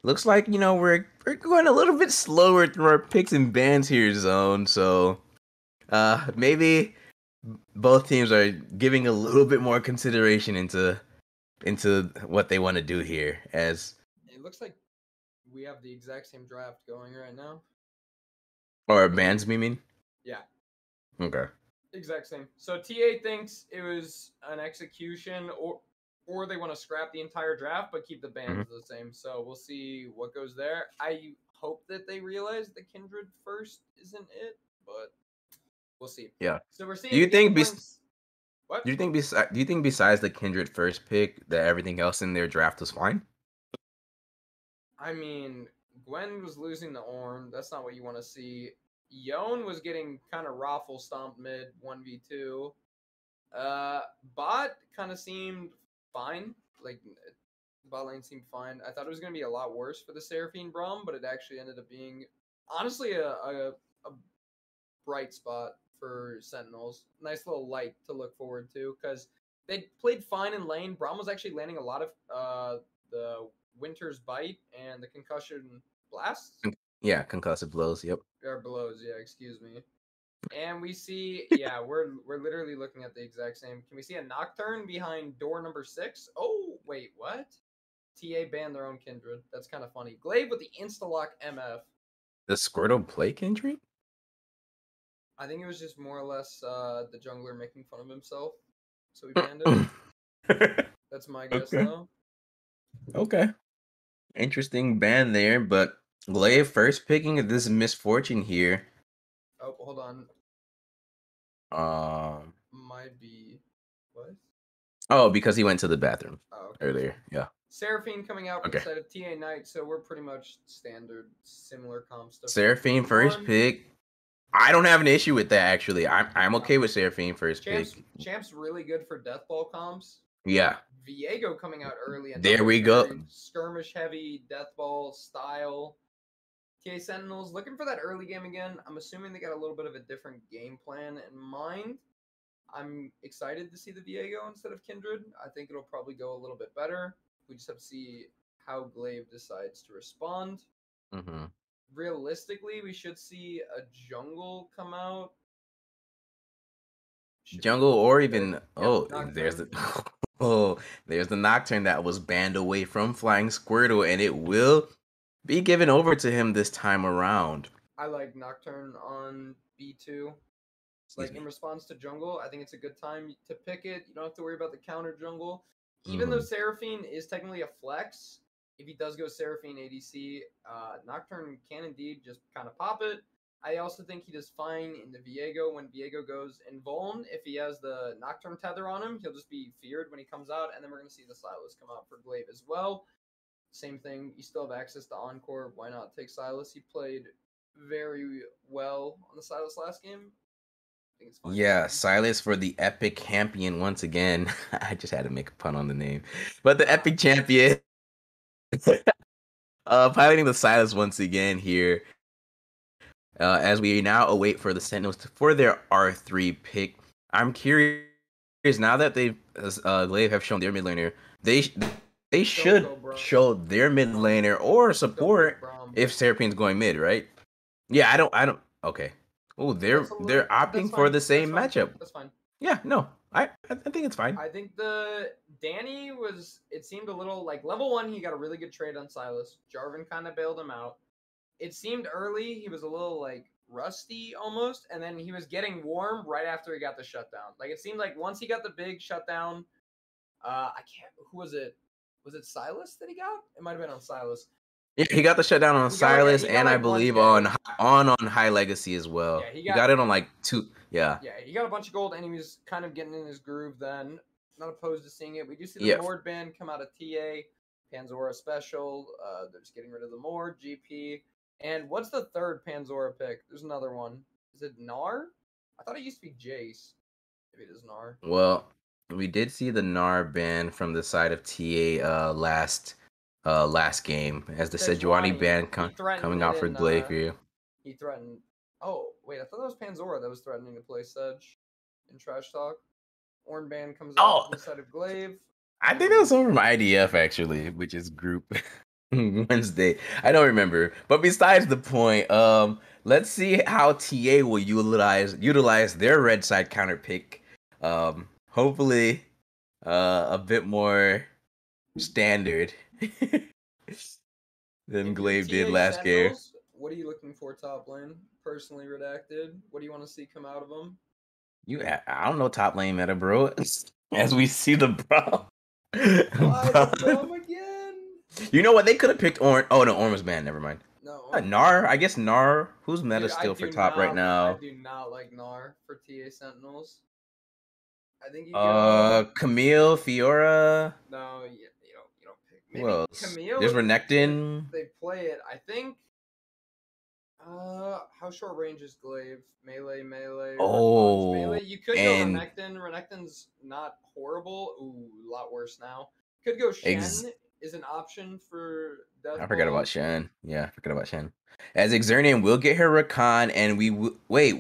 looks like, we're going a little bit slower through our picks and bans here, Zone, so maybe both teams are giving a little bit more consideration into what they want to do here, as... It looks like we have the exact same draft going right now. Or bans, you mean? Yeah. Okay. Exact same. So TA thinks it was an execution, or they want to scrap the entire draft but keep the bans the same. So we'll see what goes there. I hope that they realize the Kindred first isn't it, but we'll see. Yeah. So we're seeing. Do you think what? Do you think besides the Kindred first pick that everything else in their draft was fine? I mean, Gwen was losing the Orm. That's not what you want to see. Yone was getting kind of raffle stomped mid 1v2. Bot kind of seemed fine. Like, bot lane seemed fine. I thought it was going to be a lot worse for the Seraphine Braum, but it actually ended up being honestly a bright spot for Sentinels. Nice little light to look forward to, because they played fine in lane. Braum was actually landing a lot of the Winter's Bite and the Concussion Blasts. Yeah, concussive blows. Yep. Or blows, yeah, excuse me. And we see, yeah, we're literally looking at the exact same. Can we see a Nocturne behind door number 6? Oh, wait, what? TA banned their own Kindred. That's kind of funny. Glaive with the Instalock MF. Does Squirtle play Kindred? I think it was just more or less the jungler making fun of himself. So we banned it. That's my guess, though. Okay. Interesting ban there, but Glaive first picking this Misfortune here. Oh, hold on. Might be what? Oh, because he went to the bathroom earlier. Yeah. Seraphine coming out from the side of TA Knight, so we're pretty much standard, similar comp stuff. Seraphine first pick. I don't have an issue with that, actually. I'm okay with Seraphine first pick. Champ's really good for Deathball comps. Yeah. Viego coming out early. And there we go. Skirmish heavy, Deathball style. TA Sentinels looking for that early game again. I'm assuming they got a little bit of a different game plan in mind. I'm excited to see the Viego instead of Kindred. I think it'll probably go a little bit better. We just have to see how Glaive decides to respond. Realistically, we should see a jungle come out. Jungle or even there's the Nocturne that was banned away from Flying Squirtle, and it will be given over to him this time around. I like Nocturne on B2. Like in response to jungle, I think it's a good time to pick it. You don't have to worry about the counter jungle. Even though Seraphine is technically a flex, if he does go Seraphine ADC, Nocturne can indeed just kind of pop it. I also think he does fine in the Viego when Viego goes in Vuln. If he has the Nocturne tether on him, he'll just be feared when he comes out, and then we're going to see the Sylas come out for Glaive as well. Same thing, you still have access to Encore. Why not take Sylas? He played very well on the Sylas last game. Yeah, Sylas for the Epic Champion once again. I just had to make a pun on the name. But the Epic Champion piloting the Sylas once again here. As we now await for the Sentinels for their R3 pick. I'm curious, now that they've Glaive have shown their mid laner, they should show their mid laner or support if Seraphine's going mid, right? Yeah, I don't okay. Oh, they're opting for the same matchup. That's fine. Yeah, no, I think it's fine. I think the Danny was. It seemed a little like level 1. He got a really good trade on Sylas. Jarvan kind of bailed him out. It seemed early he was a little like rusty almost, and then he was getting warm right after he got the shutdown. Like it seemed like once he got the big shutdown, I can't. Who was it? Was it Sylas that he got? It might have been on Sylas. Yeah, he got the shutdown on Sylas, and I believe on High Legacy as well. Yeah, he got it on like 2. Yeah. Yeah, he got a bunch of gold, and he was kind of getting in his groove then. Not opposed to seeing it. We do see the Nord band come out of TA, Panzora special. They're just getting rid of the Mord, GP. And what's the third Panzora pick? There's another one. Is it Gnar? I thought it used to be Jace. Maybe it is Gnar. Well, we did see the Gnar ban from the side of TA last game as the Sejuani ban coming out for Glaive here. He threatened. Oh wait, I thought that was Panzora that was threatening to play Sedge in Trash Talk. Orn Band comes Oh. out on the side of Glaive. I think that was someone from IDF actually, which is Group Wednesday. I don't remember. But besides the point, let's see how TA will utilize their red side counter pick. Hopefully, a bit more standard than If you're Glaive did TA last game. Sentinels, what are you looking for top lane? Personally redacted. What do you want to see come out of them? I don't know top lane meta, bro. As we see the Braum. Why the Braum again? You know what? They could have picked Orn. Oh no, Orn was banned. Never mind. No. Nar. I guess Nar. Who's meta Dude, still for top right now? I do not like Nar for TA Sentinels. I think you go. Camille, Fiora. No, you don't pick. Maybe Who else? Camille. There's Renekton. They play it. I think. How short range is Glaive? Melee. Oh, melee. You could go and- Renekton. Renekton's not horrible. Ooh, a lot worse now. Could go Shen is an option for Death I forgot Ball. about Shen. Yeah, I forgot about Shen. As Xernean will get her Rakan, and we wait.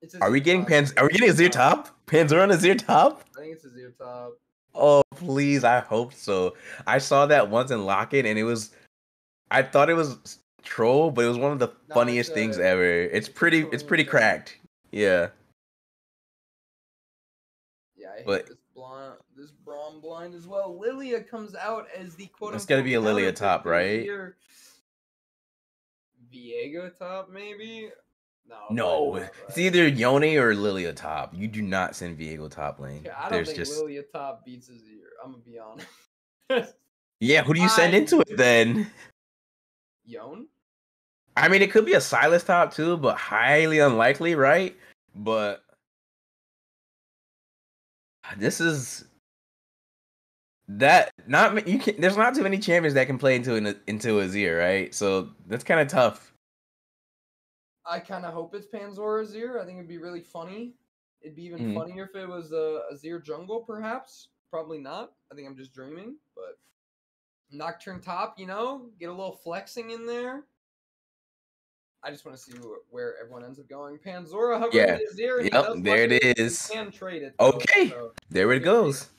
It's Are we Azir getting top. Are we getting Azir top? Panzer on Azir top? I think it's Azir top. Oh please, I hope so. I saw that once in Locket, and I thought it was troll, but it was one of the No, funniest it's things a- ever. It's pretty clean thing. cracked. Yeah. Yeah, I hate But- this Braum blind as well. Lilia comes out as the quote. It's gotta be a Lilia top, right? Viego top, maybe. No, probably not, it's right? either Yone or Lilia top. You do not send Viego top lane. Okay, I don't There's think just Lilia top beats Azir. I'm gonna be honest. yeah. Who do you send I- into it then? Yone? I mean, it could be a Silas top too, but highly unlikely, right? But this is that not you can. There's not too many champions that can play into Azir, right? So that's kind of tough. I kind of hope it's Panzor Azir. I think it'd be really funny. It'd be even Mhm. funnier if it was Azir jungle, perhaps. Probably not. I think I'm just dreaming. But Nocturne top, get a little flexing in there. I just want to see where everyone ends up going. Panzora hovering Yeah. the Azir. And he Yep, does there like it is. You can trade it. Though, Okay, so- there it goes.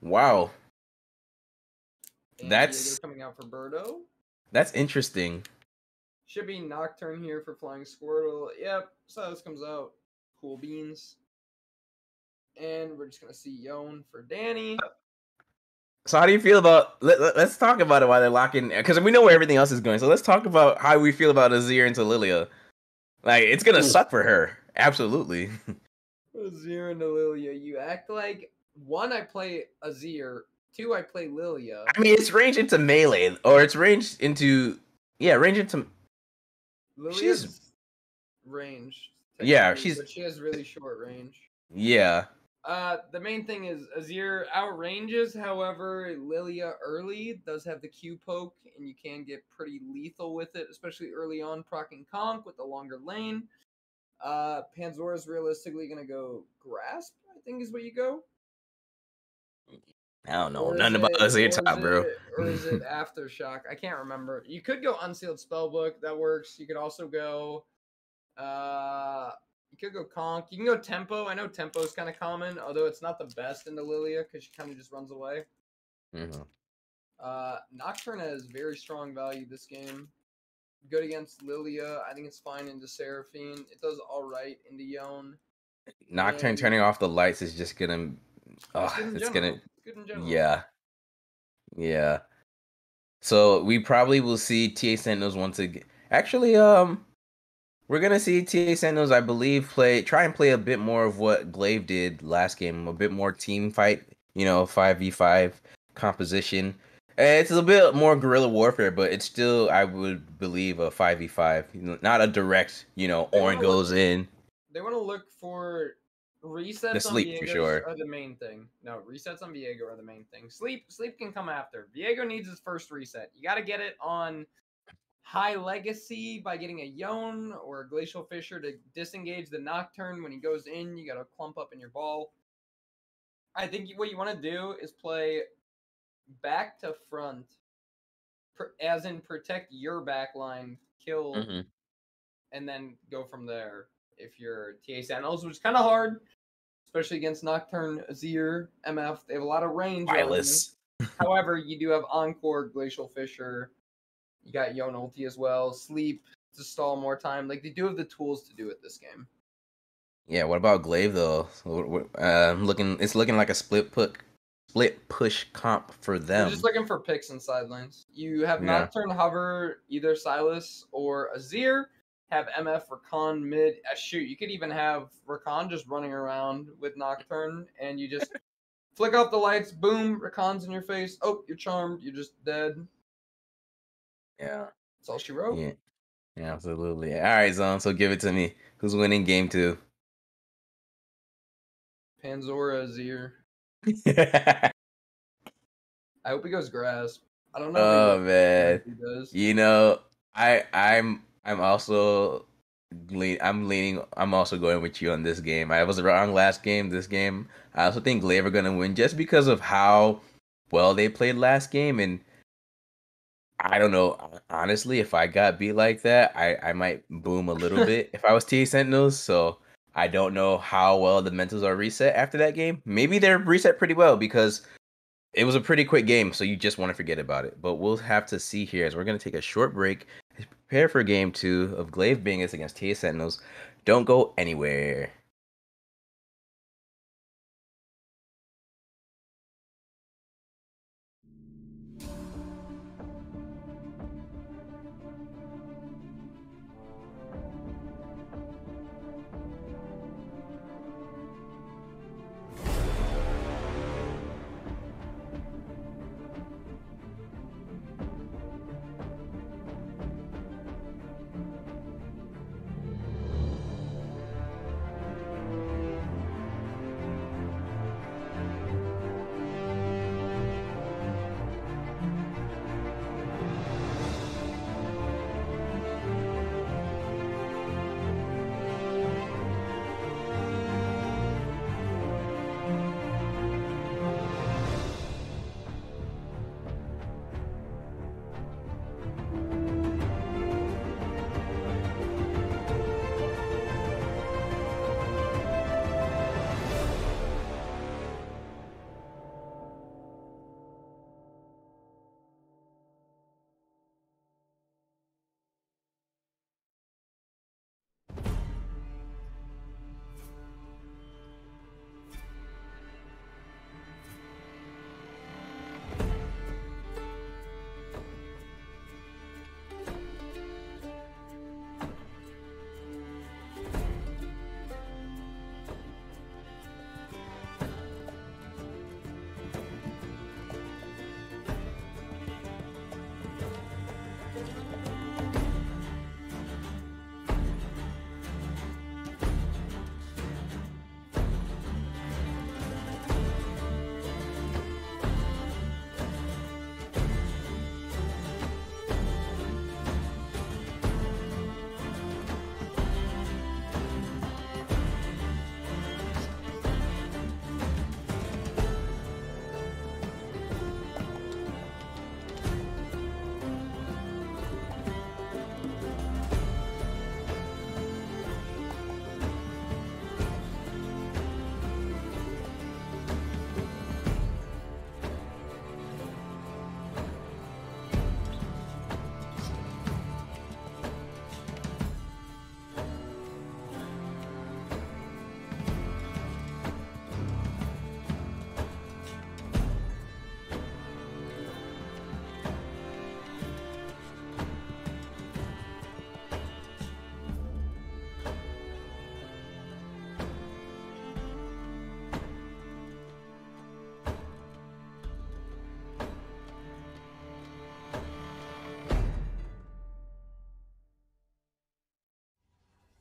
Wow, and That's- Diego coming out for Birdo. that's interesting. Should be Nocturne here for Flying Squirtle. Yep, Silas comes out. Cool beans. And we're just going to see Yone for Danny. So how do you feel about? Let's talk about it while they're locking, because we know where everything else is going. So let's talk about how we feel about Azir into Lilia. Like it's gonna suck for her, absolutely. Azir and Lilia. You act like, one, I play Azir. Two, I play Lilia. I mean, it's ranged into melee, or it's ranged into range into. Lilia's range. Yeah, technically, but she has really short range. Yeah, The main thing is Azir outranges, however, Lilia early does have the Q poke, and you can get pretty lethal with it, especially early on, proccing Conk with the longer lane. Panzora's realistically going to go Grasp, I think is what you go. I don't know Or is nothing about it- Azir or is top, bro. it- Or is it Aftershock? I can't remember. You could go Unsealed Spellbook, that works. You could also go... You could go Conk. You can go Tempo. I know Tempo is kind of common, although it's not the best into Lilia because she kind of just runs away. Mhm. Nocturne has very strong value this game. Good against Lilia. I think it's fine into Seraphine. It does all right into Yone. Nocturne And- turning off the lights is just gonna. It's good in It's general. gonna. It's good in general. Yeah. So we probably will see TA Sentinels once again. Actually, we're gonna see TA Sentinels, I believe, try and play a bit more of what Glaive did last game, a bit more team fight, 5v5 composition. It's a bit more guerrilla warfare, but it's still, I would believe, a 5v5, not a direct, Orn wanna goes in. They want to look for resets The sleep, on for Viego sure. are the main thing. No, resets on Viego are the main thing. Sleep can come after. Viego needs his first reset. You got to get it on high legacy by getting a Yone or a Glacial Fissure to disengage the Nocturne. When he goes in, you got to clump up in your ball. I think what you want to do is play back to front, as in protect your back line, kill, and then go from there. If you're TA Sentinels, which is kind of hard, especially against Nocturne, Azir, MF. They have a lot of range. on them. Wireless. However, you do have Encore, Glacial Fissure. You got Yone ulti as well. Sleep to stall more time. Like, they do have the tools to do it this game. Yeah, what about Glaive though? It's looking like a split push comp for They're them. just looking for picks and side lanes. You have Yeah. Nocturne hover either Silas or Azir. Have MF Rakan mid. Shoot, you could even have Rakan just running around with Nocturne, and you just flick off the lights. Boom, Rakan's in your face. Oh, you're charmed. You're just dead. Yeah. That's all she wrote. Yeah. Yeah, absolutely. All right, Zone. So give it to me. Who's winning game 2? Panzora Azir. Oh I hope he goes grass. I don't know. man. If he does. You know, I'm also I'm also going with you on this game. I was wrong last game. This game, I also think Glaive are gonna win just because of how well they played last game. And I don't know, honestly, if I got beat like that, I might boom a little bit if I was TA Sentinels. So I don't know how well the mentals are reset after that game. Maybe they're reset pretty well because it was a pretty quick game, so you just want to forget about it. But we'll have to see here as we're going to take a short break to prepare for game 2 of Glaive Bingus against TA Sentinels. Don't go anywhere.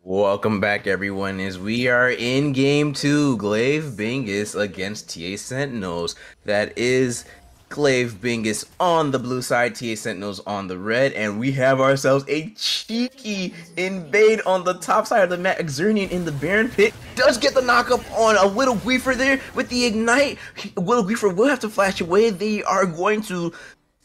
Welcome back, everyone, as we are in game 2, Glaive Bingus against TA Sentinels. That is Glaive Bingus on the blue side, TA Sentinels on the red, and we have ourselves a cheeky invade on the top side of the map. Xernean in the Baron Pit does get the knockup on a Widow Griefer there with the Ignite. Widow Griefer will have to flash away. They are going to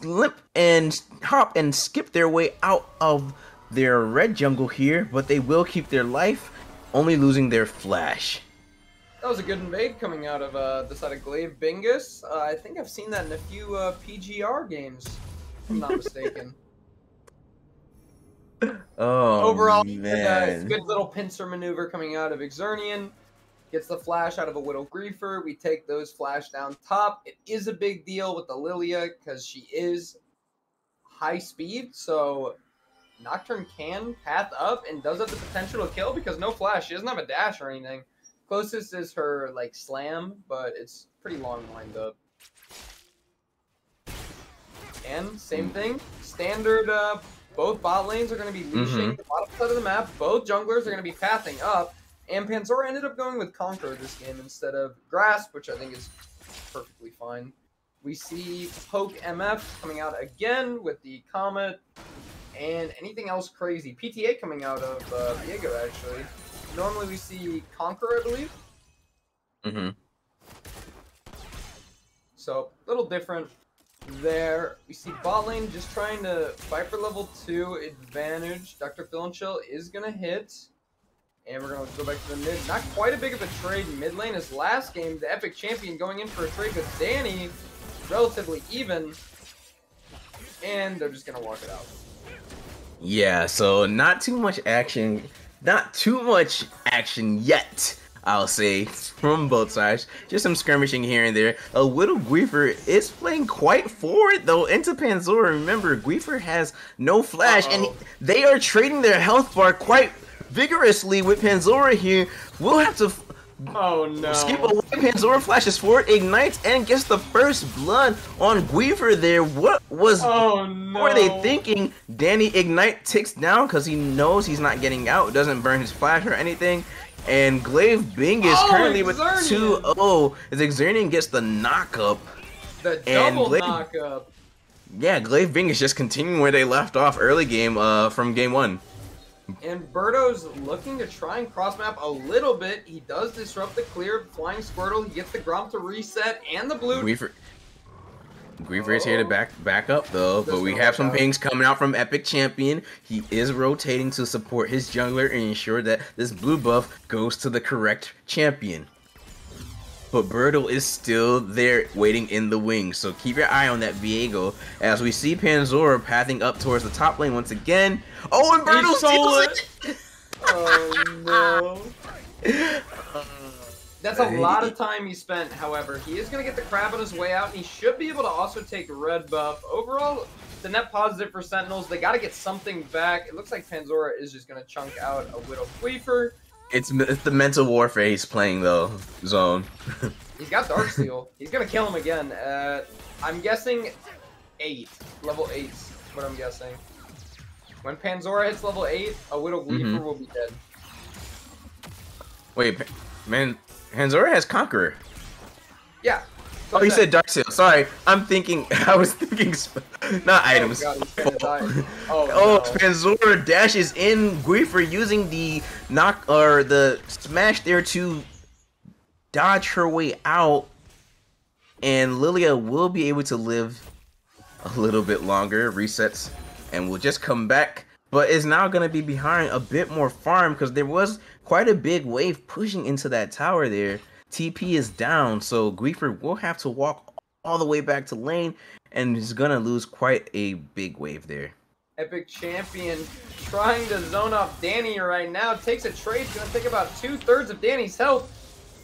limp and hop and skip their way out of their red jungle here, but they will keep their life, only losing their flash. That was a good invade coming out of the side of Glaive Bingus. I think I've seen that in a few PGR games, if I'm not mistaken. Oh, Overall, man. good little pincer maneuver coming out of Exernian. Gets the flash out of a Widow Griefer. We take those flash down top. It is a big deal with the Lilia because she is high speed, so Nocturne can path up and does have the potential to kill because no flash. She doesn't have a dash or anything. Closest is her like slam, but it's pretty long lined up. And same thing, standard. Both bot lanes are going to be leashing the bottom side of the map. Both junglers are going to be pathing up. And Panzora ended up going with Conqueror this game instead of Grasp, which I think is perfectly fine. We see Poke MF coming out again with the Comet. And anything else crazy. PTA coming out of Diego, actually. Normally we see Conqueror, I believe. So, a little different there. We see bot lane just trying to fight for level 2 advantage. Dr. Phil is going to hit. And we're going to go back to the mid. Not quite a big of a trade mid lane as last game. The Epic Champion going in for a trade with Danny. Relatively even. And they're just going to walk it out. Yeah, so not too much action. Not too much action yet, I'll say, from both sides. Just some skirmishing here and there. A Widow Griefer is playing quite forward, though, into Panzora. Remember, Griefer has no flash, and they are trading their health bar quite vigorously with Panzora here. We'll have to skip away. Panzora flashes forward, ignites, and gets the first blood on Griefer there. What was were they thinking? Danny Ignite ticks down because he knows he's not getting out. Doesn't burn his flash or anything. And Glaive Bingus currently with 2-0 as Exernian gets the knockup. The double knockup. Yeah, Glaive Bingus just continuing where they left off early game from game 1. And Birdo's looking to try and cross map a little bit. He does disrupt the clear of Flying Squirtle. He gets the Gromp to reset and the blue. Griefer is here to back up though, but we have some pings coming out from Epic Champion. He is rotating to support his jungler and ensure that this blue buff goes to the correct champion. But Birdo is still there waiting in the wings, so keep your eye on that Viego as we see Panzora pathing up towards the top lane once again. Oh, and Birdo steals it! Oh no. That's a lot of time he spent, however. He is going to get the crab on his way out, and he should be able to also take a red buff. Overall, the net positive for Sentinels. They got to get something back. It looks like Panzora is just going to chunk out a Widow Queefer. It's the mental warfare he's playing, though, Zone. He's got Darksteel. He's going to kill him again. I'm guessing 8. Level 8 is what I'm guessing. When Panzora hits level 8, a Widow Queefer will be dead. Wait, man, Panzora has Conqueror. Yeah. Oh, you said Darksteel. Sorry, I was thinking, not items. God, Panzora dashes in Griefer using the the smash there to dodge her way out, and Lilia will be able to live a little bit longer, resets, and will just come back, but is now going to be behind a bit more farm because there was quite a big wave pushing into that tower there. TP is down, so Griefer will have to walk all the way back to lane and is going to lose quite a big wave there. Epic Champion trying to zone off Danny right now. Takes a trade. Going to take about 2/3 of Danny's health.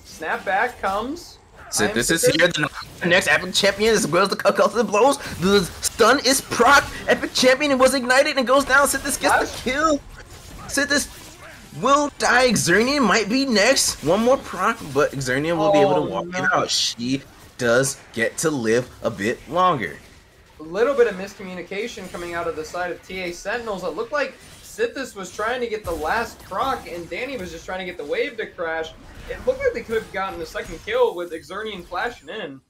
Snapback comes. So this is here. The next Epic Champion as well as the cuck the blows. The stun is proc. Epic Champion was ignited and goes down. Sythis gets the kill. Sythis will die. Exernian might be next. One more proc, but Exernian will be able to walk it out. She does get to live a bit longer. A little bit of miscommunication coming out of the side of TA Sentinels. It looked like Sythis was trying to get the last proc and Danny was just trying to get the wave to crash. It looked like they could have gotten the second kill with Exernian flashing in.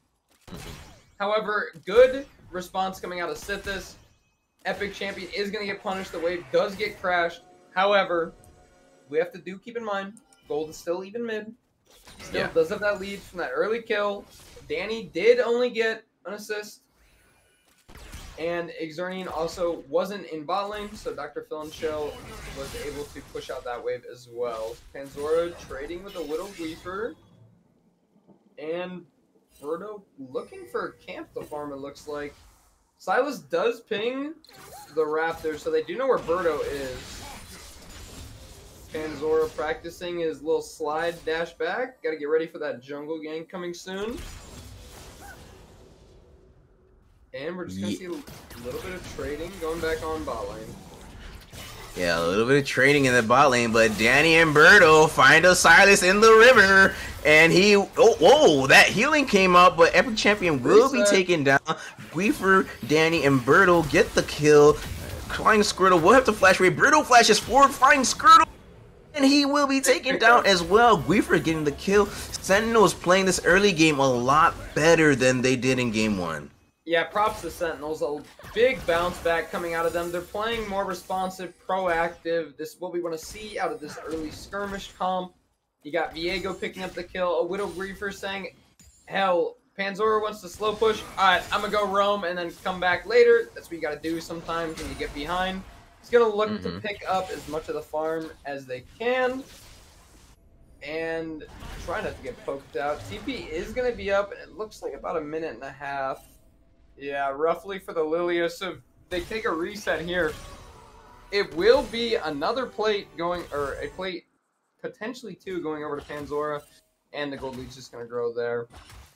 However, good response coming out of Sythis. Epic Champion is going to get punished. The wave does get crashed. However, we have to keep in mind, gold is still even mid. Still does have that lead from that early kill. Danny did only get an assist. And Exernian also wasn't in bot lane, so Dr. Phil was able to push out that wave as well. Panzora trading with a Widow Weaver. And Birdo looking for a camp to farm, it looks like. Silas does ping the Raptors, so they do know where Birdo is. Panzora practicing his little slide dash back. Gotta get ready for that jungle gang coming soon. And we're just gonna see a little bit of trading going back on bot lane. Yeah, a little bit of trading in the bot lane, but Danny and Birdo find a Silas in the river, and he, whoa, that healing came up, but Epic Champion will be taken down. Guifer, Danny, and Birdo get the kill. Flying Squirtle will have to flash away. Birdo flashes forward, Flying Squirtle, and he will be taken down as well. Guifer getting the kill. Sentinels playing this early game a lot better than they did in game 1. Yeah, props to Sentinels. A big bounce back coming out of them. They're playing more responsive, proactive. This is what we want to see out of this early skirmish comp. You got Viego picking up the kill. A Widow Griefer saying, hell, Panzora wants to slow push. Alright, I'm going to go roam and then come back later. That's what you got to do sometimes when you get behind. He's going to look to pick up as much of the farm as they can. And try not to get poked out. TP is going to be up, and it looks like about a minute and a half. Yeah, roughly for the Lilia. So if they take a reset here, it will be another plate going, or a plate, potentially two, going over to Panzora, and the gold lead's just going to grow there.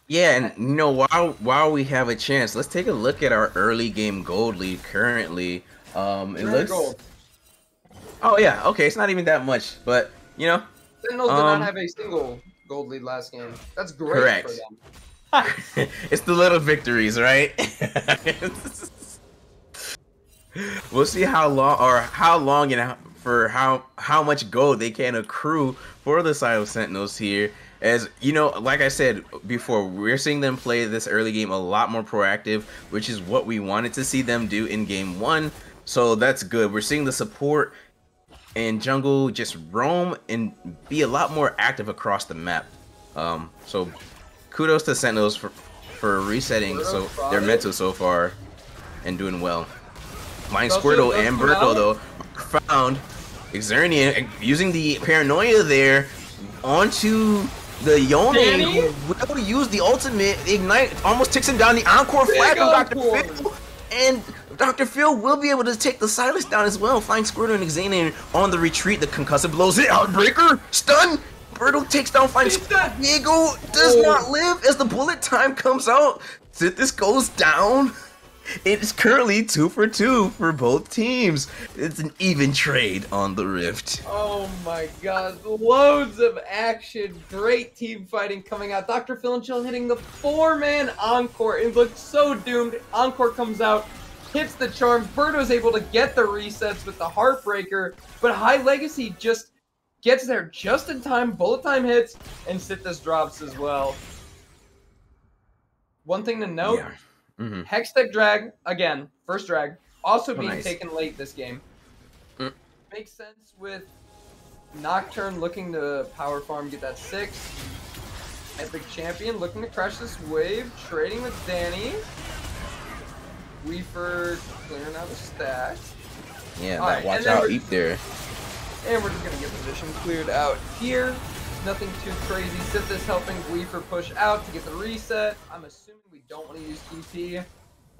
Yeah, and you know, while we have a chance, let's take a look at our early game gold lead currently. It looks gold. Oh yeah, okay, it's not even that much, but you know, Sentinels did not have a single gold lead last game. That's great correct. for them. It's the little victories, right? We'll see how long and how much gold they can accrue for the side of Sentinels here. As you know, like I said before, we're seeing them play this early game a lot more proactive, which is what we wanted to see them do in game 1. So that's good. We're seeing the support and jungle just roam and be a lot more active across the map. So kudos to Sentinels for resetting their mental so far and doing well. Flying Squirtle and Birdo though found Xernean using the paranoia there onto the Yone, who will use the ultimate ignite, almost takes him down. The encore flag from Dr. Phil, and Dr. Phil will be able to take the Silas down as well. Flying Squirtle and Xernean on the retreat. The concussive blows it. Outbreaker stun. Birdo takes down Flying Squirtle. Diego does not live as the bullet time comes out. This goes down. It is currently 2 for 2 for both teams. It's an even trade on the Rift. Oh my god, loads of action, great team fighting coming out. Dr. Phil and Chill hitting the 4-man encore. It looked so doomed. Encore comes out, hits the charms. Birdo's able to get the resets with the Heartbreaker, but High Legacy just gets there just in time. Bullet time hits, and Sithis drops as well. One thing to note. Yeah. Hextech drag, again, first drag, also being taken late this game. Makes sense with Nocturne looking to power farm, get that 6. Epic Champion looking to crush this wave, trading with Danny. Weaver clearing out a stack. Yeah, right, watch out, Eep there. And we're just going to get position cleared out here. Nothing too crazy. Sithis helping Weaver push out to get the reset. I'm assuming we don't want to use TP,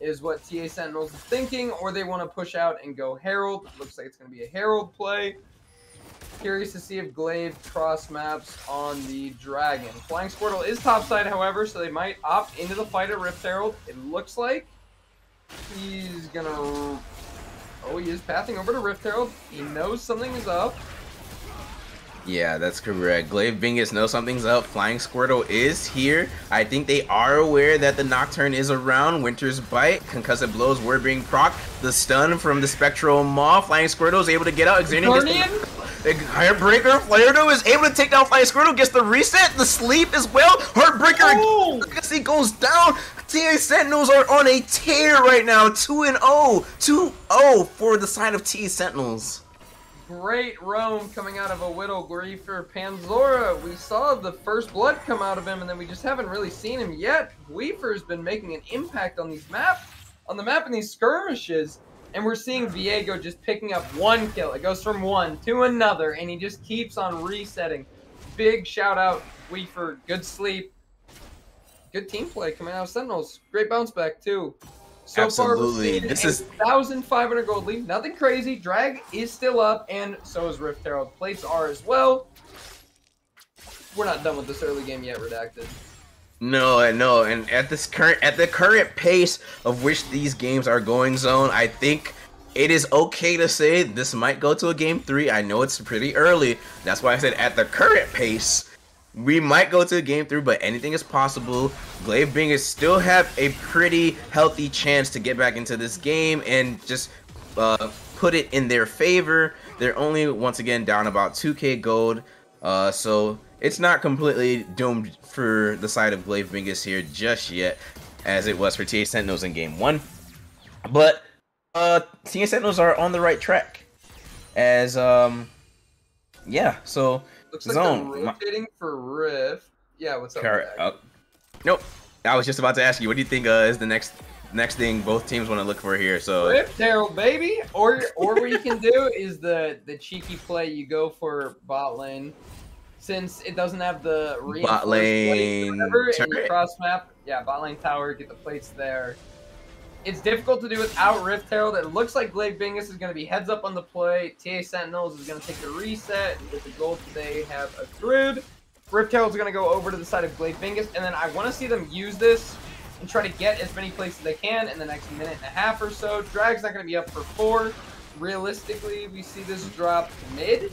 is what TA Sentinels is thinking, or they want to push out and go Herald. Looks like it's going to be a Herald play. Curious to see if Glaive cross maps on the Dragon. Flying Squirtle is topside, however, so they might opt into the fight at Rift Herald. It looks like he's going to... Oh, he is pathing over to Rift Herald. He knows something is up. Yeah, that's correct. Glaive Bingus knows something's up. Flying Squirtle is here. I think they are aware that the Nocturne is around. Winter's Bite. Concussive blows were being proc. The stun from the Spectral Maw. Flying Squirtle is able to get out. Heartbreaker. Flardo is able to take down Flying Squirtle. Gets the reset. The sleep as well. Heartbreaker he goes down. TA Sentinels are on a tear right now. 2-0. 2-0 for the side of TA Sentinels. Great roam coming out of a Widow Griefer. Panzora, we saw the first blood come out of him, and then we just haven't really seen him yet. Weaver's been making an impact on these map in these skirmishes, and we're seeing Viego just picking up 1 kill. It goes from 1 to another, and he just keeps on resetting. Big shout out, Weaver. Good sleep. Good team play coming out of Sentinels. Great bounce back too. So Absolutely. far, This is 1,500 gold lead. Nothing crazy. Drag is still up, and so is Rift Herald. Plates are as well. We're not done with this early game yet, Redacted. no, and at the current pace of which these games are going, Zone, I think it is okay to say this might go to a game 3. I know it's pretty early. That's why I said at the current pace, we might go to a game 3, but anything is possible. Glaive Bingers still have a pretty healthy chance to get back into this game and just put it in their favor. They're only, once again, down about 2k gold. So it's not completely doomed for the side of Glaive Bingers here just yet, as it was for TA Sentinels in game 1. But TA Sentinels are on the right track. As, yeah, so... Looks like Zone. they're rotating for Rift. Yeah, what's up? Nope. I was just about to ask you, what do you think is the next thing both teams want to look for here? So Rift Herald, baby. Or what you can do is the cheeky play. You go for bot lane, since it doesn't have the bot lane and you cross map. Yeah, bot lane tower. Get the plates there. It's difficult to do without Rift Herald. It looks like Glaive Bingus is going to be heads up on the play. TA Sentinels is going to take the reset and get the gold they have accrued. Rift Herald is going to go over to the side of Glaive Bingus, and then I want to see them use this and try to get as many plates as they can in the next minute and a half or so. Drag's not going to be up for 4. Realistically, we see this drop mid. It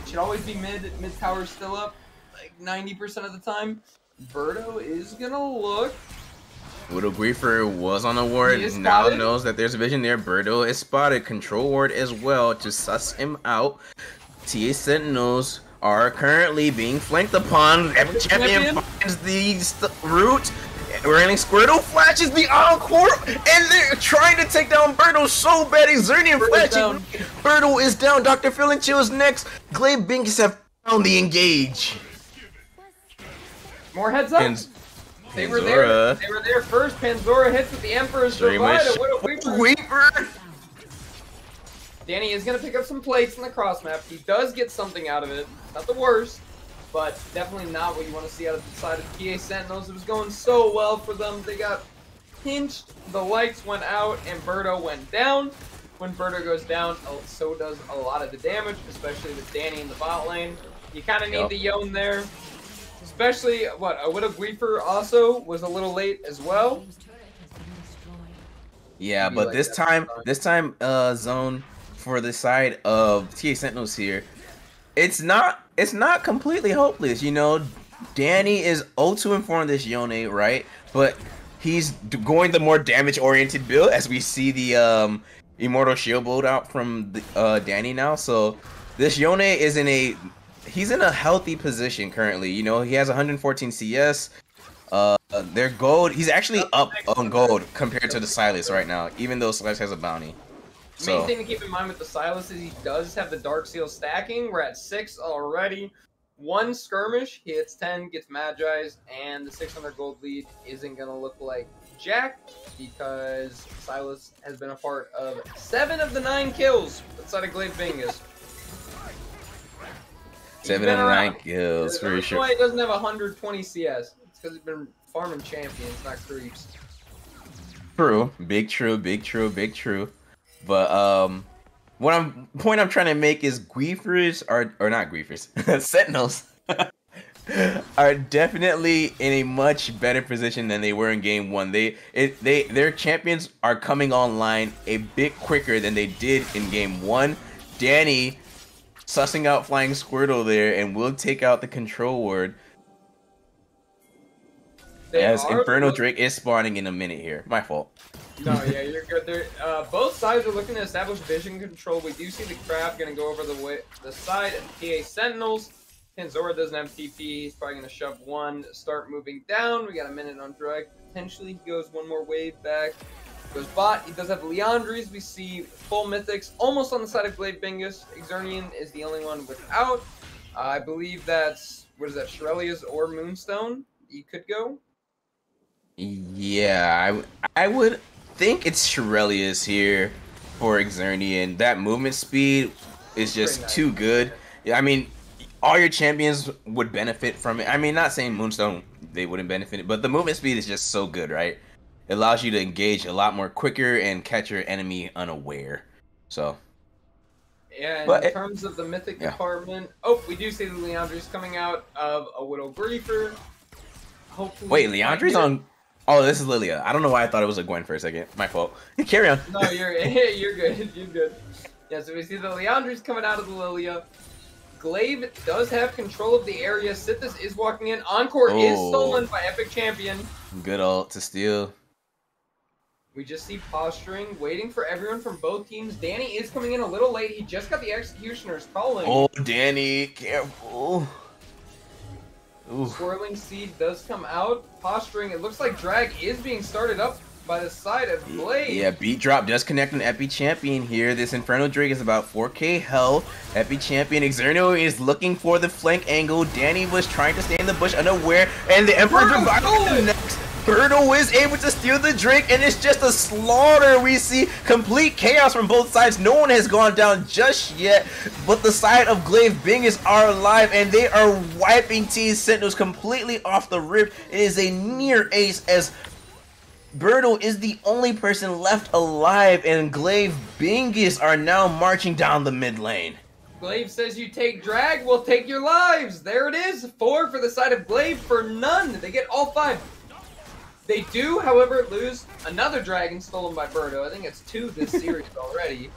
should always be mid. Mid tower still up like 90% of the time. Birdo is going to look. Widow Griefer was on a ward, now spotted. knows that there's a vision there. Birdo is spotted, control ward as well to suss him out. TA Sentinels are currently being flanked upon. Every champion finds the route. Raining Squirtle flashes the encore, and they're trying to take down Birdo so bad. Xernean flashing. Birdo is down. Dr. Phil and Chill is next. Glaive Bingus have found the engage. More heads up. They were there. They were there first. Panzora hits with the Emperor's Divide. Weaver. Danny is going to pick up some plates in the cross map. He does get something out of it. Not the worst, but definitely not what you want to see out of the side of TA Sentinels. It was going so well for them. They got pinched. The lights went out, and Birdo went down. When Birdo goes down, so does a lot of the damage, especially with Danny in the bot lane. You kind of need the Yone there. Especially, a Widow Griefer also was a little late as well. Yeah, but this time, Zone, for the side of TA Sentinels here, it's not completely hopeless. You know, Danny is 0-2 informed this Yone, right? But he's going the more damage-oriented build, as we see the Immortal Shield build out from Danny now. So this Yone is he's in a healthy position currently. You know, he has 114 CS. Their gold, he's actually up on gold compared to the Sylas right now, even though Sylas has a bounty. Main thing to keep in mind with the Sylas is he does have the Dark Seal stacking. We're at 6 already. 1 skirmish, he hits 10, gets Magi's, and the 600 gold lead isn't going to look like jack because Sylas has been a part of 7 of the 9 kills outside of Glaive Bingus. 7 of 9 kills, for sure. That's why he doesn't have 120 CS. It's because he's been farming champions, not creeps. True. Big true, big true, big true. But point I'm trying to make is Griefers or not Griefers, Sentinels are definitely in a much better position than they were in game 1. Their champions are coming online a bit quicker than they did in game 1. Danny sussing out Flying Squirtle there and will take out the control ward. As Inferno Drake is spawning in a minute here. My fault. No, yeah, you're good. Both sides are looking to establish vision control. We do see the craft going to go over the side of TA Sentinels. Panzora doesn't have TP. He's probably going to shove 1, start moving down. We got a minute on Drake. Potentially he goes 1 more wave back. Goes bot. He does have Leandries. We see full mythics almost on the side of Glaive Bingus. Xernean is the only one without. I believe that's, Shirelia's or Moonstone? He could go. Yeah, I would think it's Shirelia's here for Xernean. That movement speed is just too good. I mean, all your champions would benefit from it. I mean, not saying Moonstone they wouldn't benefit. But the movement speed is just so good, right? It allows you to engage a lot more quicker and catch your enemy unaware. So. Yeah, But in terms of the mythic department, oh, we do see the Leandry's coming out of a Widow Griefer. Hopefully. Wait, Leandry's on. Oh, this is Lilia. I don't know why I thought it was a Gwen for a second. My fault. Carry on. No, you're good. You're good. Yeah, so we see the Leandry's coming out of the Lilia. Glaive does have control of the area. Sithis is walking in. Encore is stolen by Epic Champion. Good ult to steal. We just see posturing, waiting for everyone from both teams. Danny is coming in a little late. He just got the Executioner's calling. Oh, Danny, careful. Ooh. Swirling Seed does come out. Posturing, it looks like Drag is being started up by the side of Blade. Yeah, beat drop does connect on Epi Champion here. This Inferno Drake is about 4k health. Epi Champion Xerno is looking for the flank angle. Danny was trying to stay in the bush unaware, and the Emperor Divine next. Birdo is able to steal the Drake, and it's just a slaughter. We see complete chaos from both sides. No one has gone down just yet, but the side of Glaive Bingus are alive, and they are wiping T Sentinels completely off the rip. It is a near ace as Birdo is the only person left alive, and Glaive Bingus are now marching down the mid lane. Glaive says you take Drag, we'll take your lives. There it is. 4 for the side of Glaive for none. They get all 5. They do, however, lose another dragon stolen by Birdo. I think it's 2 this series already.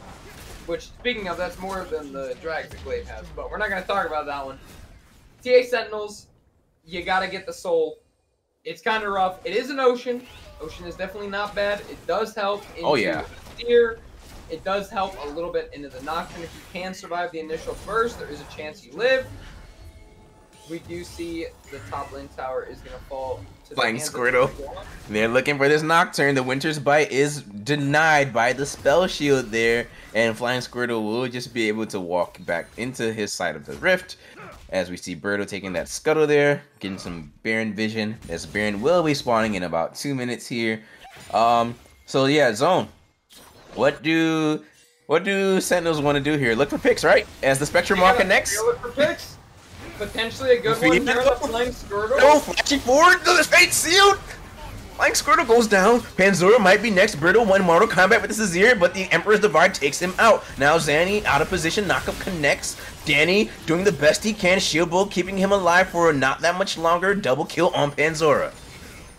Which, speaking of, that's more than the drags that Glaive has. But we're not going to talk about that one. TA Sentinels, you got to get the soul. It's kind of rough. It is an Ocean. Ocean is definitely not bad. It does help into Steer. It does help a little bit into the Nocturne. If you can survive the initial burst, there is a chance you live. We do see the top lane tower is going to fall to Flying the hands Squirtle. They're looking for this Nocturne. The Winter's Bite is denied by the spell shield there, and Flying Squirtle will just be able to walk back into his side of the rift. As we see Birdo taking that scuttle there, getting some Baron vision, as Baron will be spawning in about 2 minutes here. So yeah, Zone. What do Sentinels want to do here? Look for picks, right? As the Spectrum Maw connects. Look for picks. Potentially a good one here. The Flying Squirtle. No, flashing forward. His fate sealed. Flying Squirtle goes down. Panzora might be next. Birdo won Mortal Kombat with the Azir, but the Emperor's Divide takes him out. Now Zanny out of position. Knockup connects. Danny doing the best he can. Shield Bolt keeping him alive for not that much longer. Double kill on Panzora.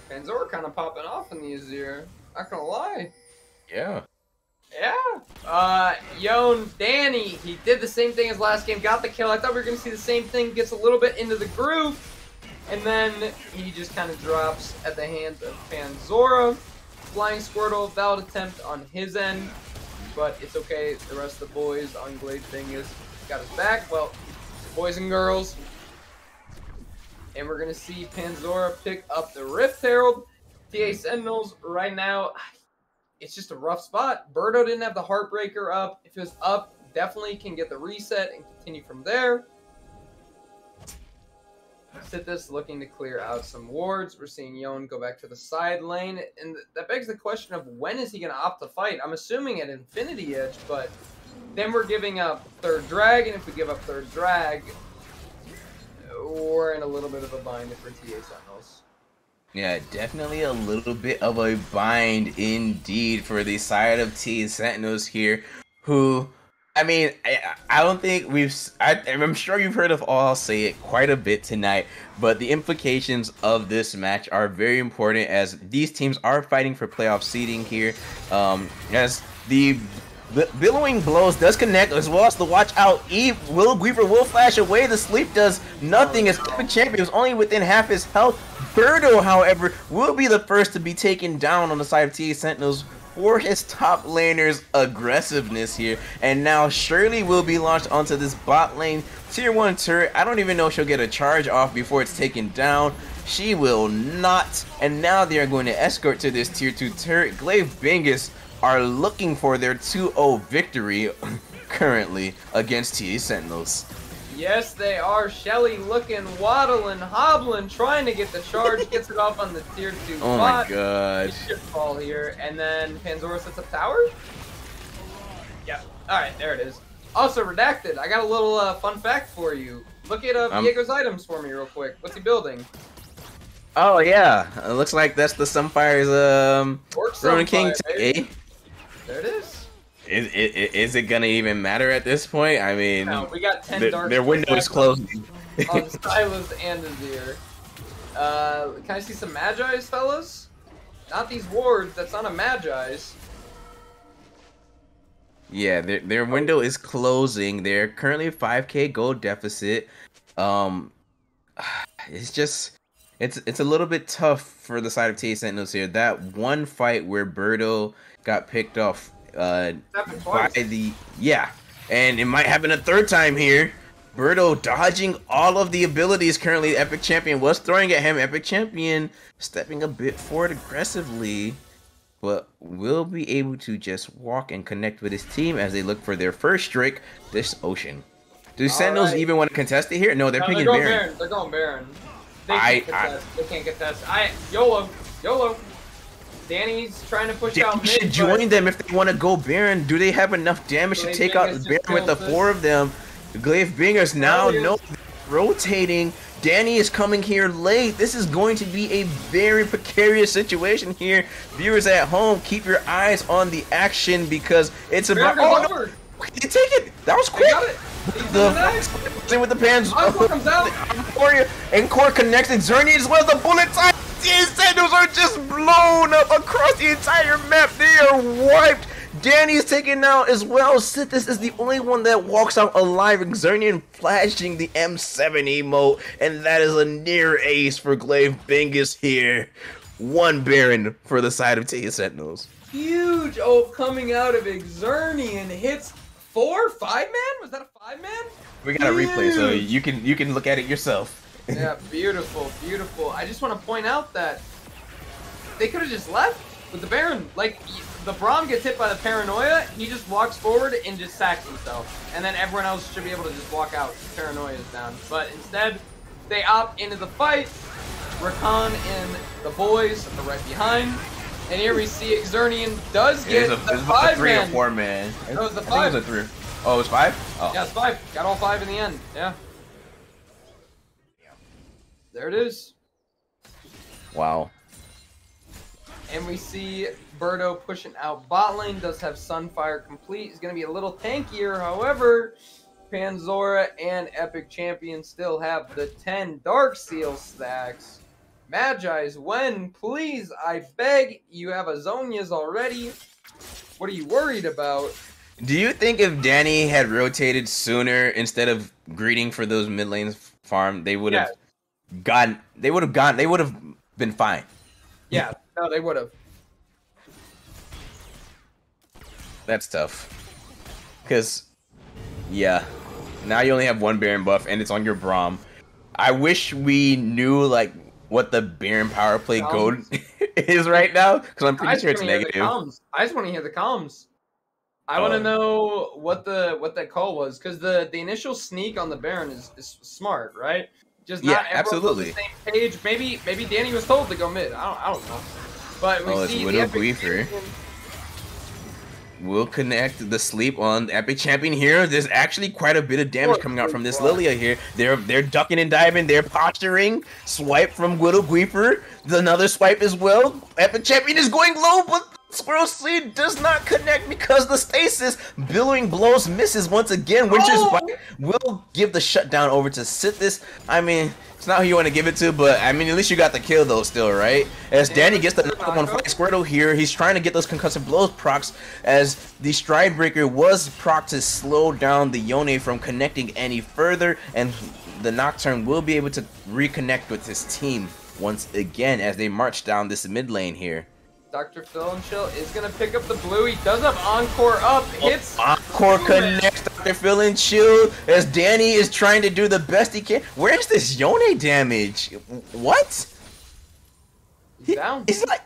Panzora kind of popping off in the Azir. Not gonna lie. Yeah. Yeah. Yon, Danny, he did the same thing as last game, got the kill. I thought we were going to see the same thing, gets a little bit into the groove, and then he just kind of drops at the hands of Panzora. Flying Squirtle, valid attempt on his end, but it's okay. The rest of the boys on Glaive Bingus got his back. Well, boys and girls. And we're going to see Panzora pick up the Rift Herald. TA Sentinels right now, it's just a rough spot. Birdo didn't have the Heartbreaker up. If it was up, definitely can get the reset and continue from there. Sithis looking to clear out some wards. We're seeing Yon go back to the side lane. And that begs the question of when is he going to opt to fight? I'm assuming at Infinity Edge, but then we're giving up third drag. And if we give up third drag, we're in a little bit of a bind for TA Sentinels. Yeah, definitely a little bit of a bind indeed for the side of T Sentinels here, who, I mean, I don't think I'm sure you've heard of I'll say it quite a bit tonight, but the implications of this match are very important as these teams are fighting for playoff seeding here, as the Billowing Blows does connect, as well as the Watch Out Eve. Griefer will flash away. The sleep does nothing as Epic Champion was only within half his health. Birdo, however, will be the first to be taken down on the side of TA Sentinels for his top laner's aggressiveness here. And now Shirley will be launched onto this bot lane. Tier 1 turret. I don't even know if she'll get a charge off before it's taken down. She will not. And now they are going to escort to this Tier 2 turret. Glaive Bingus are looking for their 2-0 victory currently against TA Sentinels. Yes, they are. Shelly looking, waddling, hobbling, trying to get the charge. Gets it off on the tier 2 Oh spot. my god. It should fall here. And then Panzora sets up tower? Yeah. Alright, there it is. Also, Redacted, I got a little fun fact for you. Look at Diego's items for me real quick. What's he building? Oh yeah, it looks like that's the Sunfire's Orc Ronin King Sunfire, tag. baby. There it is. Is it gonna even matter at this point? I mean, No, we got 10 dark their window is closing. on Stylus and Azir. Can I see some Magi's, fellas? Not these wards. That's not a Magi's. Yeah, their window is closing. They're currently 5K gold deficit. It's just it's a little bit tough for the side of TA Sentinels here. That one fight where Birdo got picked off by the and it might happen a third time here. Birdo dodging all of the abilities currently Epic Champion was throwing at him. Epic Champion stepping a bit forward aggressively, but will be able to just walk and connect with his team as they look for their first streak this ocean. Do Sentinels even want to contest it here? No, they're picking Baron. They're going Baron. They can't contest. YOLO. Danny's trying to push out mid. You should join them if they want to go Baron. Do they have enough damage to take out Baron with the 4 of them? Glaive Bingers now rotating. Danny is coming here late. This is going to be a very precarious situation here. Viewers at home, keep your eyes on the action because it's about. Oh no! You take it. That was quick. With the pans. Comes out. And Core connects and Xerneas as well. The bullet time. These Sentinels are just blown up across the entire map. They are wiped. Danny's taken out as well. Sithis is the only one that walks out alive. Xernean flashing the M7 emote. And that is a near ace for Glaive Bingus here. 1 Baron for the side of TA Sentinels. Huge ult coming out of Xernean. Hits 4? 5-man? Was that a 5-man? We got a replay, so you can look at it yourself. Yeah, beautiful, beautiful. I just want to point out that they could have just left with the Baron. Like, the Braum gets hit by the Paranoia, he just walks forward and just sacks himself. And then everyone else should be able to just walk out. Paranoia is down. But instead, they opt into the fight. Rakan and the boys are right behind. And here we see Xernean does get the 5-man. 3 or 4 man. It was the 5. It was a 3. Oh, it was 5? Oh. Yeah, it's 5. Got all 5 in the end. Yeah. There it is. Wow. And we see Birdo pushing out bot lane. Does have Sunfire complete. Is going to be a little tankier. However, Panzora and Epic Champion still have the 10 Dark Seal stacks. Magi's when, please, I beg. You have a Zhonya's already. What are you worried about? Do you think if Danny had rotated sooner instead of greeting for those mid lanes farm, they would have gone? They would have been fine. Yeah, no, they would have. That's tough. Because, yeah, now you only have 1 Baron buff and it's on your Braum. I wish we knew like what the Baron power play gold is right now, because I'm pretty sure it's negative. I just want to hear the comms. I want to know what that call was, because the initial sneak on the Baron is smart, right? Just not everyone on the same page. Maybe Danny was told to go mid. I don't know. But we see the Epic Champion will connect the sleep on the Epic Champion here. There's actually quite a bit of damage coming out from this Lilia here. They're ducking and diving. They're posturing. Swipe from Widow Guiper. Another swipe as well. Epic Champion is going low, but Squirrel Seed does not connect because the stasis. Billowing Blows misses once again. Winter's Bite will give the shutdown over to Sithis. I mean, it's not who you want to give it to, but I mean, at least you got the kill though still, right? As Danny gets the knock on Squirtle here, he's trying to get those concussive blows procs as the Stride Breaker was proc to slow down the Yone from connecting any further, and the Nocturne will be able to reconnect with his team once again as they march down this mid lane here. Dr. Phil and Chill is going to pick up the blue. He does have Encore up. Hits. Encore connects Dr. Phil and Chill as Danny is trying to do the best he can. Where's this Yone damage? What? He's down. Is like,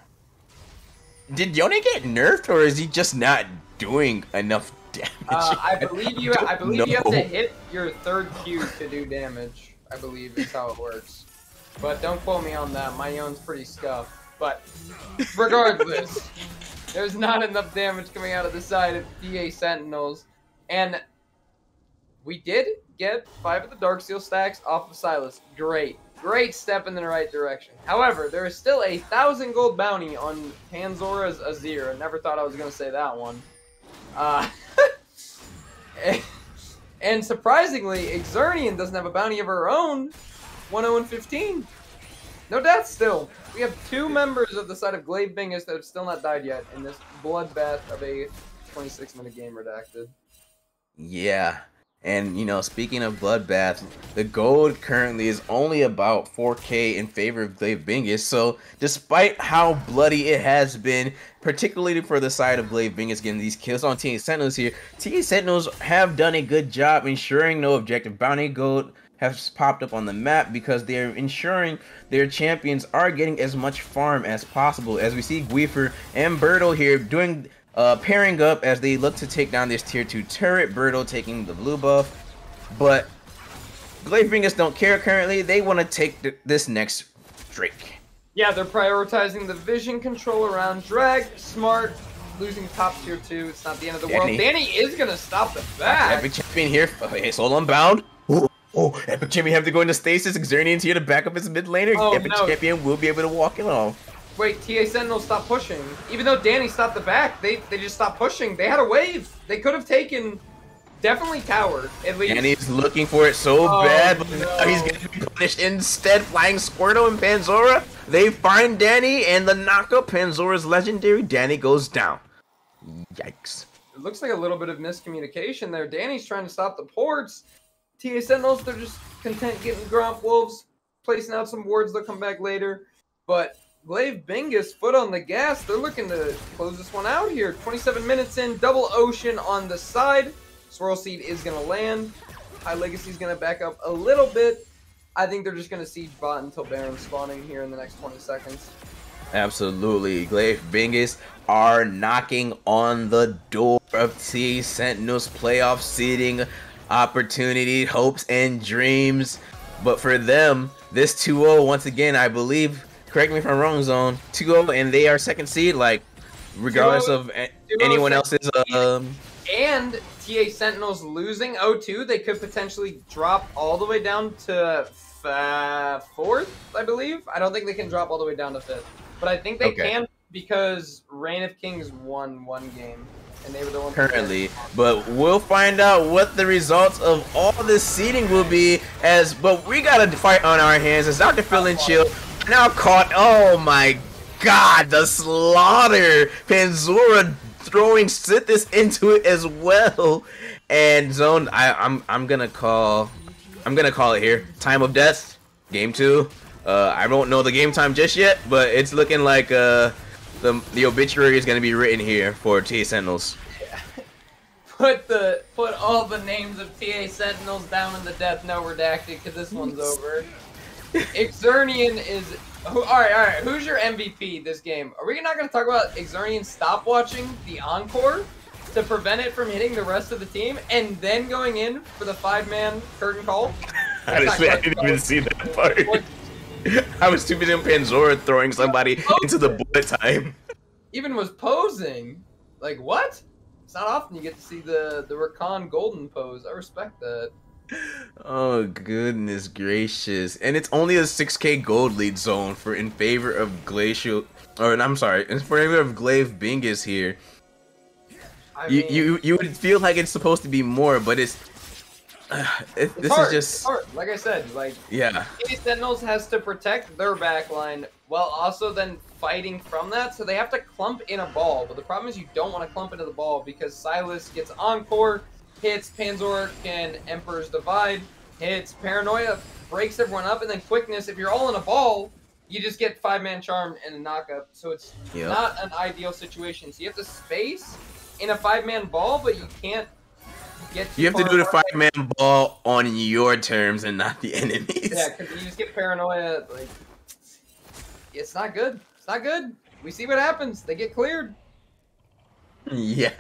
did Yone get nerfed, or is he just not doing enough damage? I believe you have to hit your 3rd Q to do damage. I believe is how it works. But don't quote me on that. My Yone's pretty scuffed. But regardless, there's not enough damage coming out of the side of TA Sentinels. And we did get 5 of the Darksteel stacks off of Silas. Great. Great step in the right direction. However, there is still a 1,000 gold bounty on Panzora's Azir. I never thought I was going to say that one. And surprisingly, Exernian doesn't have a bounty of her own. 1-0-15. No death still. We have 2 members of the side of Glaive Bingus that have still not died yet in this bloodbath of a 26-minute game redacted. Yeah. And, you know, speaking of Bloodbath, the gold currently is only about 4K in favor of Glaive Bingus. So, despite how bloody it has been, particularly for the side of Glaive Bingus getting these kills on TA Sentinels here, TA Sentinels have done a good job ensuring no objective bounty gold has popped up on the map because they're ensuring their champions are getting as much farm as possible. As we see Guifer and Birdo here doing... pairing up as they look to take down this tier 2 turret. Birdo taking the blue buff, but Glaive Bingus don't care currently. They want to take this next Drake. Yeah, they're prioritizing the vision control around Drag. Smart, losing top tier 2. It's not the end of the world. Danny is going to stop the back. Epic Champion here. Okay, Soul Unbound. Oh, Epic Champion have to go into stasis. Exernian's here to back up his mid laner. Oh, Epic Champion will be able to walk it off. Wait, TA Sentinel stopped pushing. Even though Danny stopped the back, they just stopped pushing. They had a wave. They could have taken, definitely tower, at least. And he's looking for it so bad, but now he's going to be punished instead. Flying Squirtle and Panzora. They find Danny, and the knockup, Panzora's legendary. Danny goes down. Yikes. It looks like a little bit of miscommunication there. Danny's trying to stop the ports. TA Sentinels, they're just content getting Gromp Wolves, placing out some wards. They'll come back later. But... Glaive Bingus, foot on the gas. They're looking to close this one out here. 27 minutes in, double ocean on the side. Swirl Seed is going to land. High Legacy is going to back up a little bit. I think they're just going to siege bot until Baron's spawning here in the next 20 seconds. Absolutely. Glaive Bingus are knocking on the door of TA Sentinels playoff seeding opportunity, hopes, and dreams. But for them, this 2-0, once again, I believe... Correct me if I'm wrong, Zone. 2-0, and they are second seed, like, regardless of anyone else's, And TA Sentinels losing 0-2, they could potentially drop all the way down to 4th, I believe. I don't think they can drop all the way down to 5th. But I think they can because Reign of Kings won 1 game. And they were the one currently, but we'll find out what the results of all this seeding will be. But we got a fight on our hands as Dr. Phil and Chill now caught. Oh my god, the slaughter. Panzora throwing Sithis into it as well. And Zone, I'm gonna call it here. Time of death, game 2. I don't know the game time just yet, but it's looking like the obituary is gonna be written here for TA Sentinels. Yeah. Put all the names of TA Sentinels down in the death note redacted because this one's over. Exernian is... Alright, who's your MVP this game? Are we not going to talk about Exernian stopwatching the Encore to prevent it from hitting the rest of the team and then going in for the 5-man curtain call? I didn't even see that part. I was too busy on Panzora throwing somebody into the bullet time. Even was posing. Like, what? It's not often you get to see the Rakan Golden pose. I respect that. Oh goodness gracious! And it's only a 6K gold lead Zone in favor of Glacial, I'm sorry, in favor of Glaive Bingus here. I mean, you would feel like it's supposed to be more, but this hard. Is just it's hard. Like I said, yeah. Sentinels has to protect their backline while also then fighting from that, so they have to clump in a ball. But the problem is you don't want to clump into the ball because Silas gets Encore. Hits, Panzora can Emperor's Divide, hits, Paranoia, breaks everyone up, and then Quickness, if you're all in a ball, you just get 5-man charm and a knockup, so it's not an ideal situation. So you have to space in a 5-man ball, but you can't get too You have to far do the apart. 5-man ball on your terms and not the enemy's. Yeah, because you just get Paranoia, like, it's not good. It's not good. We see what happens. They get cleared. Yeah,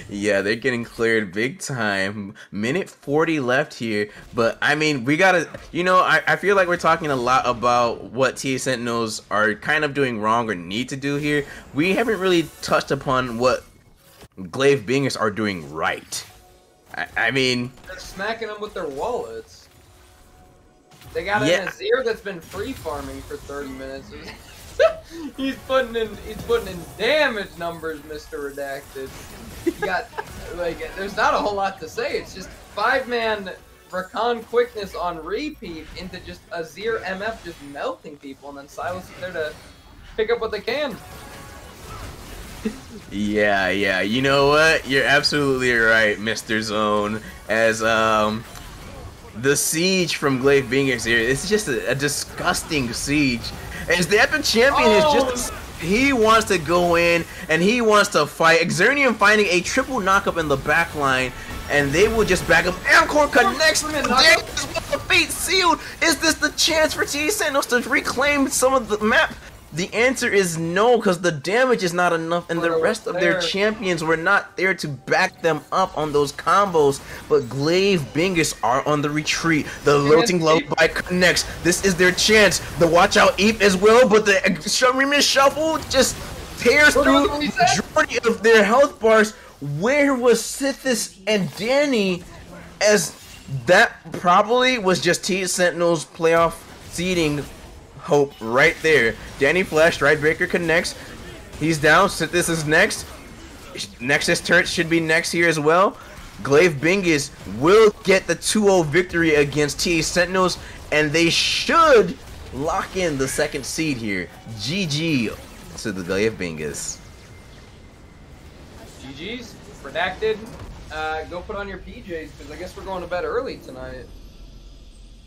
they're getting cleared big time. Minute 40 left here, but I mean, we gotta, I feel like we're talking a lot about what TA Sentinels are kind of doing wrong or need to do here. We haven't really touched upon what Glaive Bingus are doing right. I mean, They're smacking them with their wallets. They got Yeah. an Azir that's been free farming for 30 minutes. he's putting in damage numbers, Mr. Redacted. You got like there's not a whole lot to say. It's just 5-man Rakan quickness on repeat into just Azir MF just melting people, and then Silas is there to pick up what they can. yeah. You know what? You're absolutely right, Mr. Zone. As the siege from Glaive Bingers here, it's just a disgusting siege. As the Epic Champion is just, he wants to go in and he wants to fight. Xernean finding a triple knockup in the back line, and they will just back up. Amcor connects, and there is the fate sealed. Is this the chance for TD Sentinels to reclaim some of the map? The answer is no, because the damage is not enough, and the rest of their champions were not there to back them up on those combos. But Glaive Bingus are on the retreat. The lurking lullaby connects. This is their chance. The watch out Eep as well, but the Remix Shuffle just tears through the majority of their health bars. Where was Sithis and Danny? As that probably was just T Sentinel's playoff seeding hope right there. Danny flashed, Rightbreaker connects. He's down. Sithis is next. Nexus turret should be next here as well. Glaive Bingus will get the 2-0 victory against TA Sentinels, and they should lock in the second seed here. GG to the Glaive Bingus. GG's. Redacted. Go put on your PJs, because I guess we're going to bed early tonight.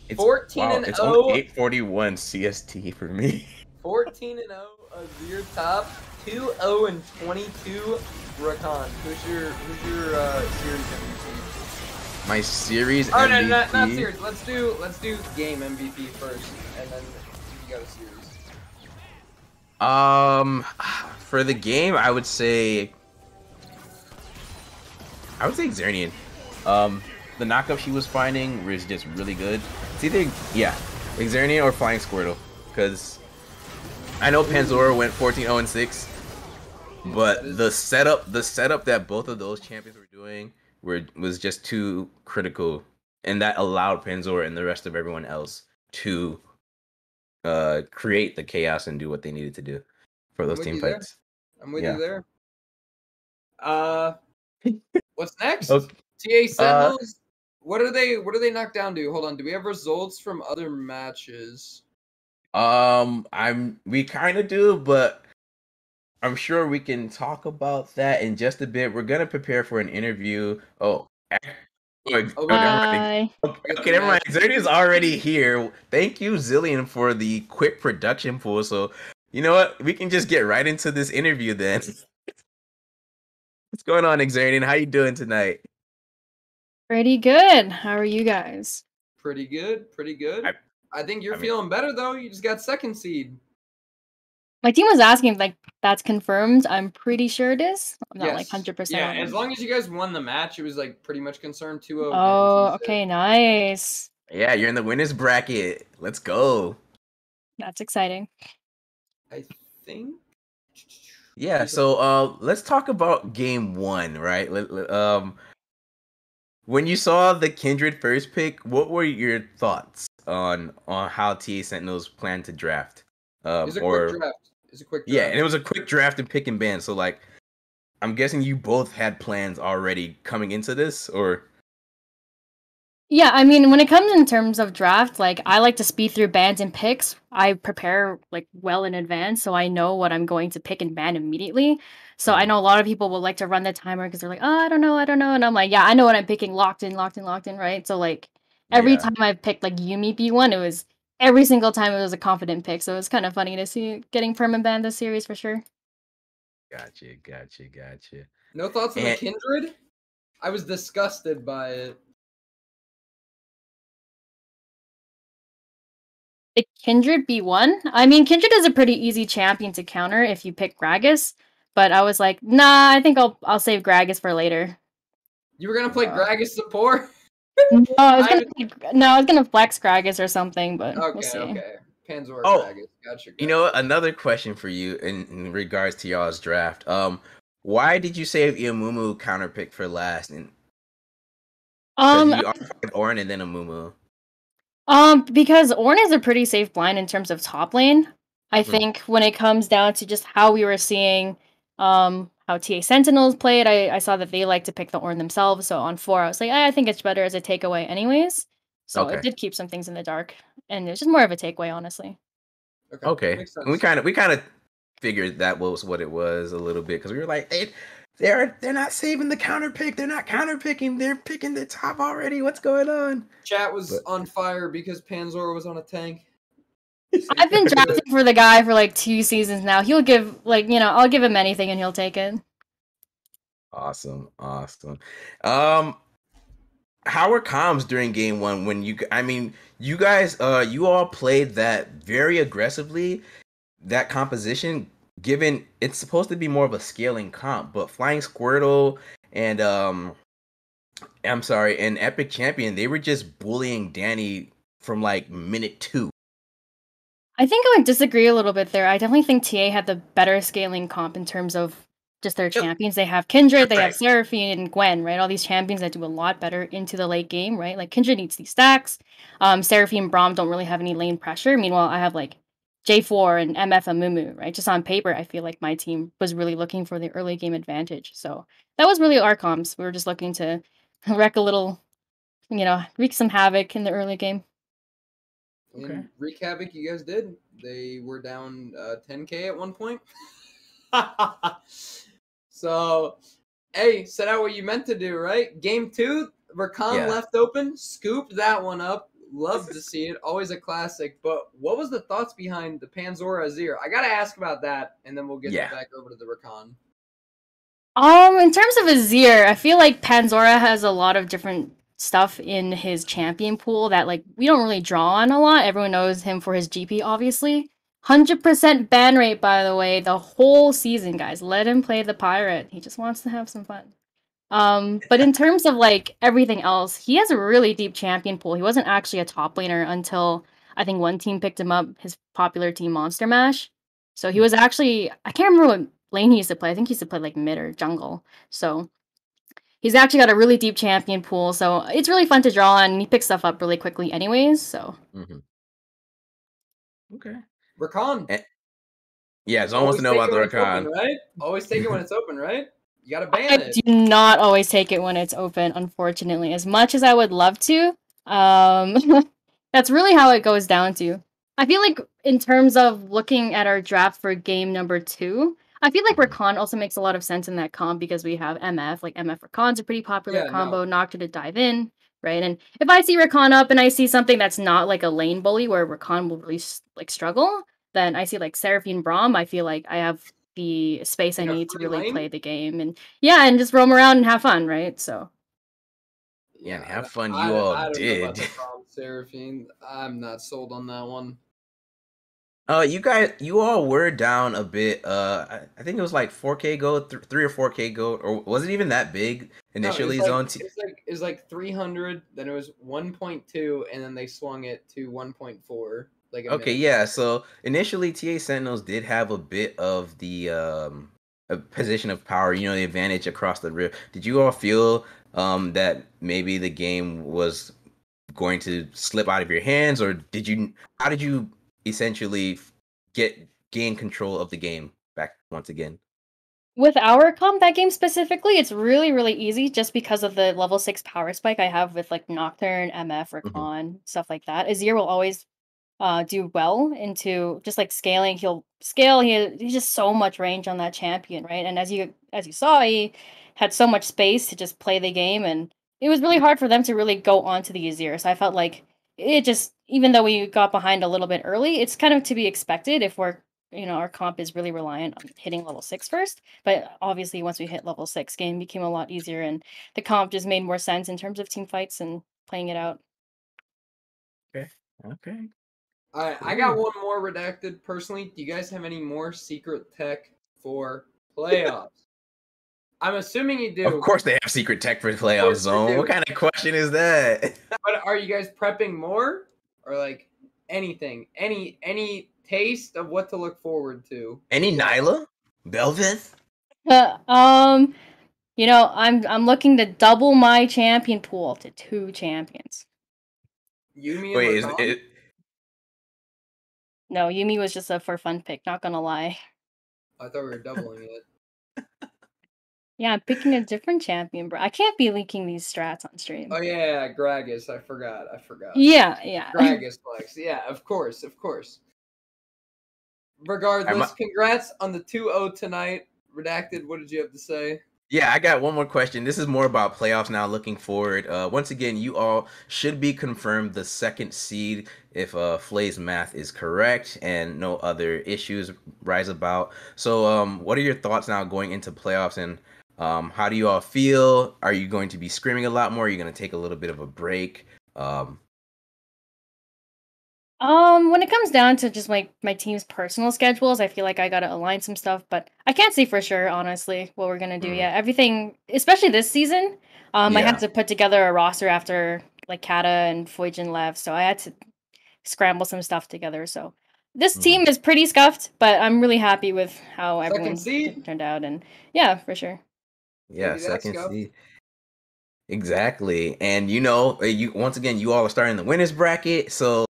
It's 14-0. It's only 8:41 CST for me. 14-0 Azir top. 2-0-22 Rakan. Who's your series MVP? My series Oh MVP. no, not series. Let's do game MVP first, and then you got a series. For the game, I would say Xernean. The knockup she was finding was just really good. It's either, Xernean or Flying Squirtle. Because I know Panzora went 14-0-6, but the setup that both of those champions were doing was just too critical, and that allowed Panzora and the rest of everyone else to create the chaos and do what they needed to do for those team fights. I'm with you there. What's next? Okay. TA Sentinels. What are they knocked down to? Hold on. Do we have results from other matches? We kind of do, but I'm sure we can talk about that in just a bit. We're gonna prepare for an interview. Never mind. Okay, never mind. Xernean's already here. Thank you, Zillion, for the quick production pool. So, you know what? We can just get right into this interview then. What's going on, Xernean? How you doing tonight? Pretty good. How are you guys? Pretty good. I think you're feeling better though. You just got second seed. My team was asking if like that's confirmed. I'm pretty sure it is. I'm not like 100%. Yeah, as long as you guys won the match, it was like pretty much confirmed 2-0. Oh, okay, nice. Yeah, you're in the winners bracket. Let's go. That's exciting. I think. Yeah, so let's talk about game one, right? When you saw the Kindred first pick, what were your thoughts on how TA Sentinels plan to draft? It's a quick draft. Yeah, and it was a quick draft and pick and ban. So like, I'm guessing you both had plans already coming into this, or? Yeah, I mean, when it comes in terms of draft, like I like to speed through bans and picks. I prepare like well in advance, so I know what I'm going to pick and ban immediately. So I know a lot of people will like to run the timer because they're like, oh, I don't know, and I'm like, yeah, I know what I'm picking, locked in, right? So like every time I've picked like Yuumi B1, it was every single time it was a confident pick. So it's kind of funny to see getting permanent ban this series for sure. Gotcha. No thoughts on the Kindred? I was disgusted by it. The Kindred B1? I mean, Kindred is a pretty easy champion to counter if you pick Gragas, but I was like, nah, I think I'll save Gragas for later. You were gonna play Gragas support? No, I was gonna flex Gragas or something, but we'll see. Okay. Panzora Gragas. Gotcha. You know what? Another question for you in regards to y'all's draft. Why did you save Iomumu counter pick for last? And Because Um, you are Orin and then a Mumu. because Ornn is a pretty safe blind in terms of top lane. I Mhm. think when it comes down to just how we were seeing how TA Sentinels played, I saw that they like to pick the Ornn themselves. So on 4, I was like, I think it's better as a takeaway anyways. So it Okay. did keep some things in the dark. And it's just more of a takeaway, honestly. Okay. Makes sense. We kind of figured that was what it was a little bit because we were like, they're not saving the counter pick. They're not counter picking. They're picking the top already. What's going on? Chat was But- on fire because Panzora was on a tank. I've been drafting for the guy for like 2 seasons now. He'll give I'll give him anything and he'll take it. Awesome. How were comms during game 1 when you guys you all played that very aggressively, that composition, given it's supposed to be more of a scaling comp, but Flying Squirtle and and Epic Champion, they were just bullying Danny from like minute 2. I think I would disagree a little bit there. I definitely think TA had the better scaling comp in terms of just their champions. They have Kindred, they have Right. Seraphine, and Gwen, right? All these champions that do a lot better into the late game, right? Like Kindred needs these stacks. Seraphine and Braum don't really have any lane pressure. Meanwhile, I have like J4 and MF and Mumu, right? Just on paper, I feel like my team was really looking for the early game advantage. So that was really our comps. We were just looking to wreak a little, wreak some havoc in the early game. In Wreak Havoc, you guys did. They were down 10K at one point. So, hey, set out what you meant to do, right? Game 2, Rakan left open, scooped that one up. Love to see it. Always a classic. But what was the thoughts behind the Panzora Azir? I got to ask about that, and then we'll get back over to the Rakan. In terms of Azir, I feel like Panzora has a lot of different stuff in his champion pool that like we don't really draw on a lot. Everyone knows him for his GP, obviously. 100% ban rate, by the way, the whole season, guys. Let him play the pirate. He just wants to have some fun. But in terms of like everything else, he has a really deep champion pool. He wasn't actually a top laner until I think one team picked him up, his popular team Monster Mash. So he was actually, I can't remember what lane he used to play. I think he used to play like mid or jungle. So he's actually got a really deep champion pool. So it's really fun to draw on. And he picks stuff up really quickly anyways. So Okay. Rakan. Yeah, it's almost to know about the Rakan. Open, right? Always take it when it's open, right? You gotta ban it. I do not always take it when it's open, unfortunately. As much as I would love to, that's really how it goes down to. I feel like in terms of looking at our draft for game number 2, I feel like Rakan also makes a lot of sense in that comp because we have MF. Like MF Rakan's a pretty popular combo, Nocturne to dive in, right? And if I see Rakan up and I see something that's not like a lane bully where Rakan will really like struggle, then I see like Seraphine Braum, I feel like I have the space I need to really play the game and and just roam around and have fun, right? So and have fun. I You all don't did. know about the Braum Seraphine. I'm not sold on that one. You all were down a bit. I think it was like 4K gold, 3 or 4K gold, or was it even that big initially? No, it was like 300, then it was 1.2, and then they swung it to 1.4. Like okay, yeah. So initially, TA Sentinels did have a bit of the a position of power. The advantage across the river. Did you all feel that maybe the game was going to slip out of your hands, or how did you essentially gain control of the game back once again? With our combat game specifically, it's really, really easy just because of the level 6 power spike I have with like Nocturne, MF, Rakan, stuff like that. Azir will always do well into just like scaling. He'll scale. He's just so much range on that champion, right? And as you saw, he had so much space to just play the game, and it was really hard for them to really go onto the Azir. So I felt like it just, even though we got behind a little bit early, it's kind of to be expected if we're our comp is really reliant on hitting level 6 first. But obviously, once we hit level 6, game became a lot easier, and the comp just made more sense in terms of team fights and playing it out. Okay. All right, I got one more redacted. Personally, do you guys have any more secret tech for playoffs? I'm assuming you do. Of course, they have secret tech for playoff zone. What kind of question is that? But are you guys prepping more, or like anything? Any taste of what to look forward to? Any Nyla? Bel'Veth? You know, I'm looking to double my champion pool to 2 champions. Yumi and Wait, is Rakan? it? No, Yumi was just a for fun pick, not gonna lie. I thought we were doubling it. Yeah, I'm picking a different champion, bro. I can't be leaking these strats on stream. Oh yeah, Gragas. I forgot. Yeah. Gragas flex. Yeah, of course. Regardless, congrats on the 2-0 tonight. Redacted, what did you have to say? Yeah, I got one more question. This is more about playoffs now, looking forward. Once again, you all should be confirmed the 2nd seed if Flay's math is correct and no other issues rise about. So, what are your thoughts now going into playoffs, and how do you all feel? Are you going to be screaming a lot more? Are you going to take a little bit of a break? When it comes down to just like my team's personal schedules, I feel like I gotta align some stuff, but I can't say for sure, honestly, what we're gonna do yet. Everything, especially this season, I Yeah. had to put together a roster after like Kata and Fuijin left, so I had to scramble some stuff together. So this team is pretty scuffed, but I'm really happy with how everyone's seed? turned out, and yeah, for sure. Yeah, Maybe that's 2nd go. seed. Exactly. And you know, you once again, you all are starting the winners bracket, so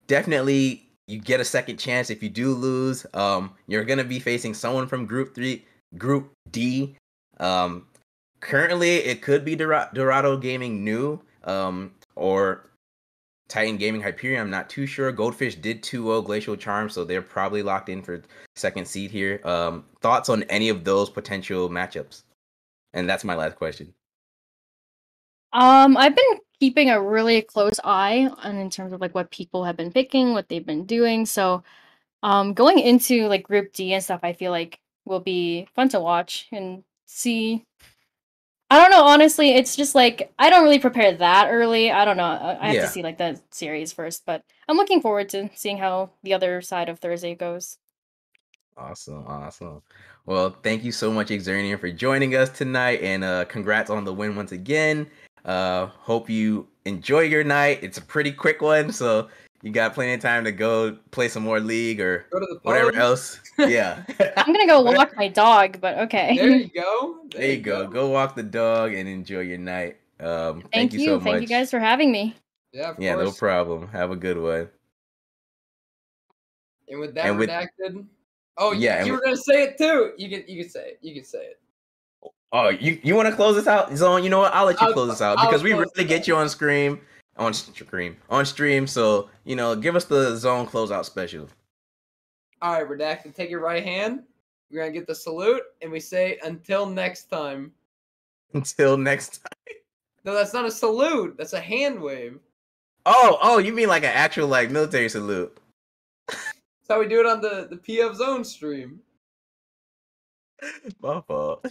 definitely you get a second chance if you do lose. You're gonna be facing someone from Group D. Currently it could be Dorado Gaming New, or Titan Gaming Hyperion. I'm not too sure. Goldfish did 2-0 Glacial Charm, so they're probably locked in for 2nd seed here. Thoughts on any of those potential matchups? And that's my last question. I've been keeping a really close eye on in terms of like what people have been picking, what they've been doing. So, going into like Group D and stuff, I feel like will be fun to watch and see. I don't know, honestly, it's just like I don't really prepare that early. I don't know. I have to Yeah. see like the series first, but I'm looking forward to seeing how the other side of Thursday goes. Awesome. Well, thank you so much, Exernian, for joining us tonight, and congrats on the win once again. Hope you enjoy your night. It's a pretty quick one, so you got plenty of time to go play some more League or Go to the whatever pub. else. Yeah. I'm gonna go walk my dog, but okay. There you go. There you go. Go walk the dog and enjoy your night. Thank you so much. Thank you guys for having me. Yeah, of Yeah, no course. problem. Have a good one. And with that And with- redacted. Oh, Yeah, yeah, and you were with- gonna say it too. You can say it. You can say it. Oh, you want to close this out, Zone? You know what? I'll let you close this out because we close really it get you on stream. On stream. So give us the Zone closeout special. All right, redacted. Take your right hand. We're gonna get the salute, and we say until next time. Until next time. No, that's not a salute. That's a hand wave. Oh, you mean like an actual like military salute? That's how we do it on the PF Zone stream. My fault.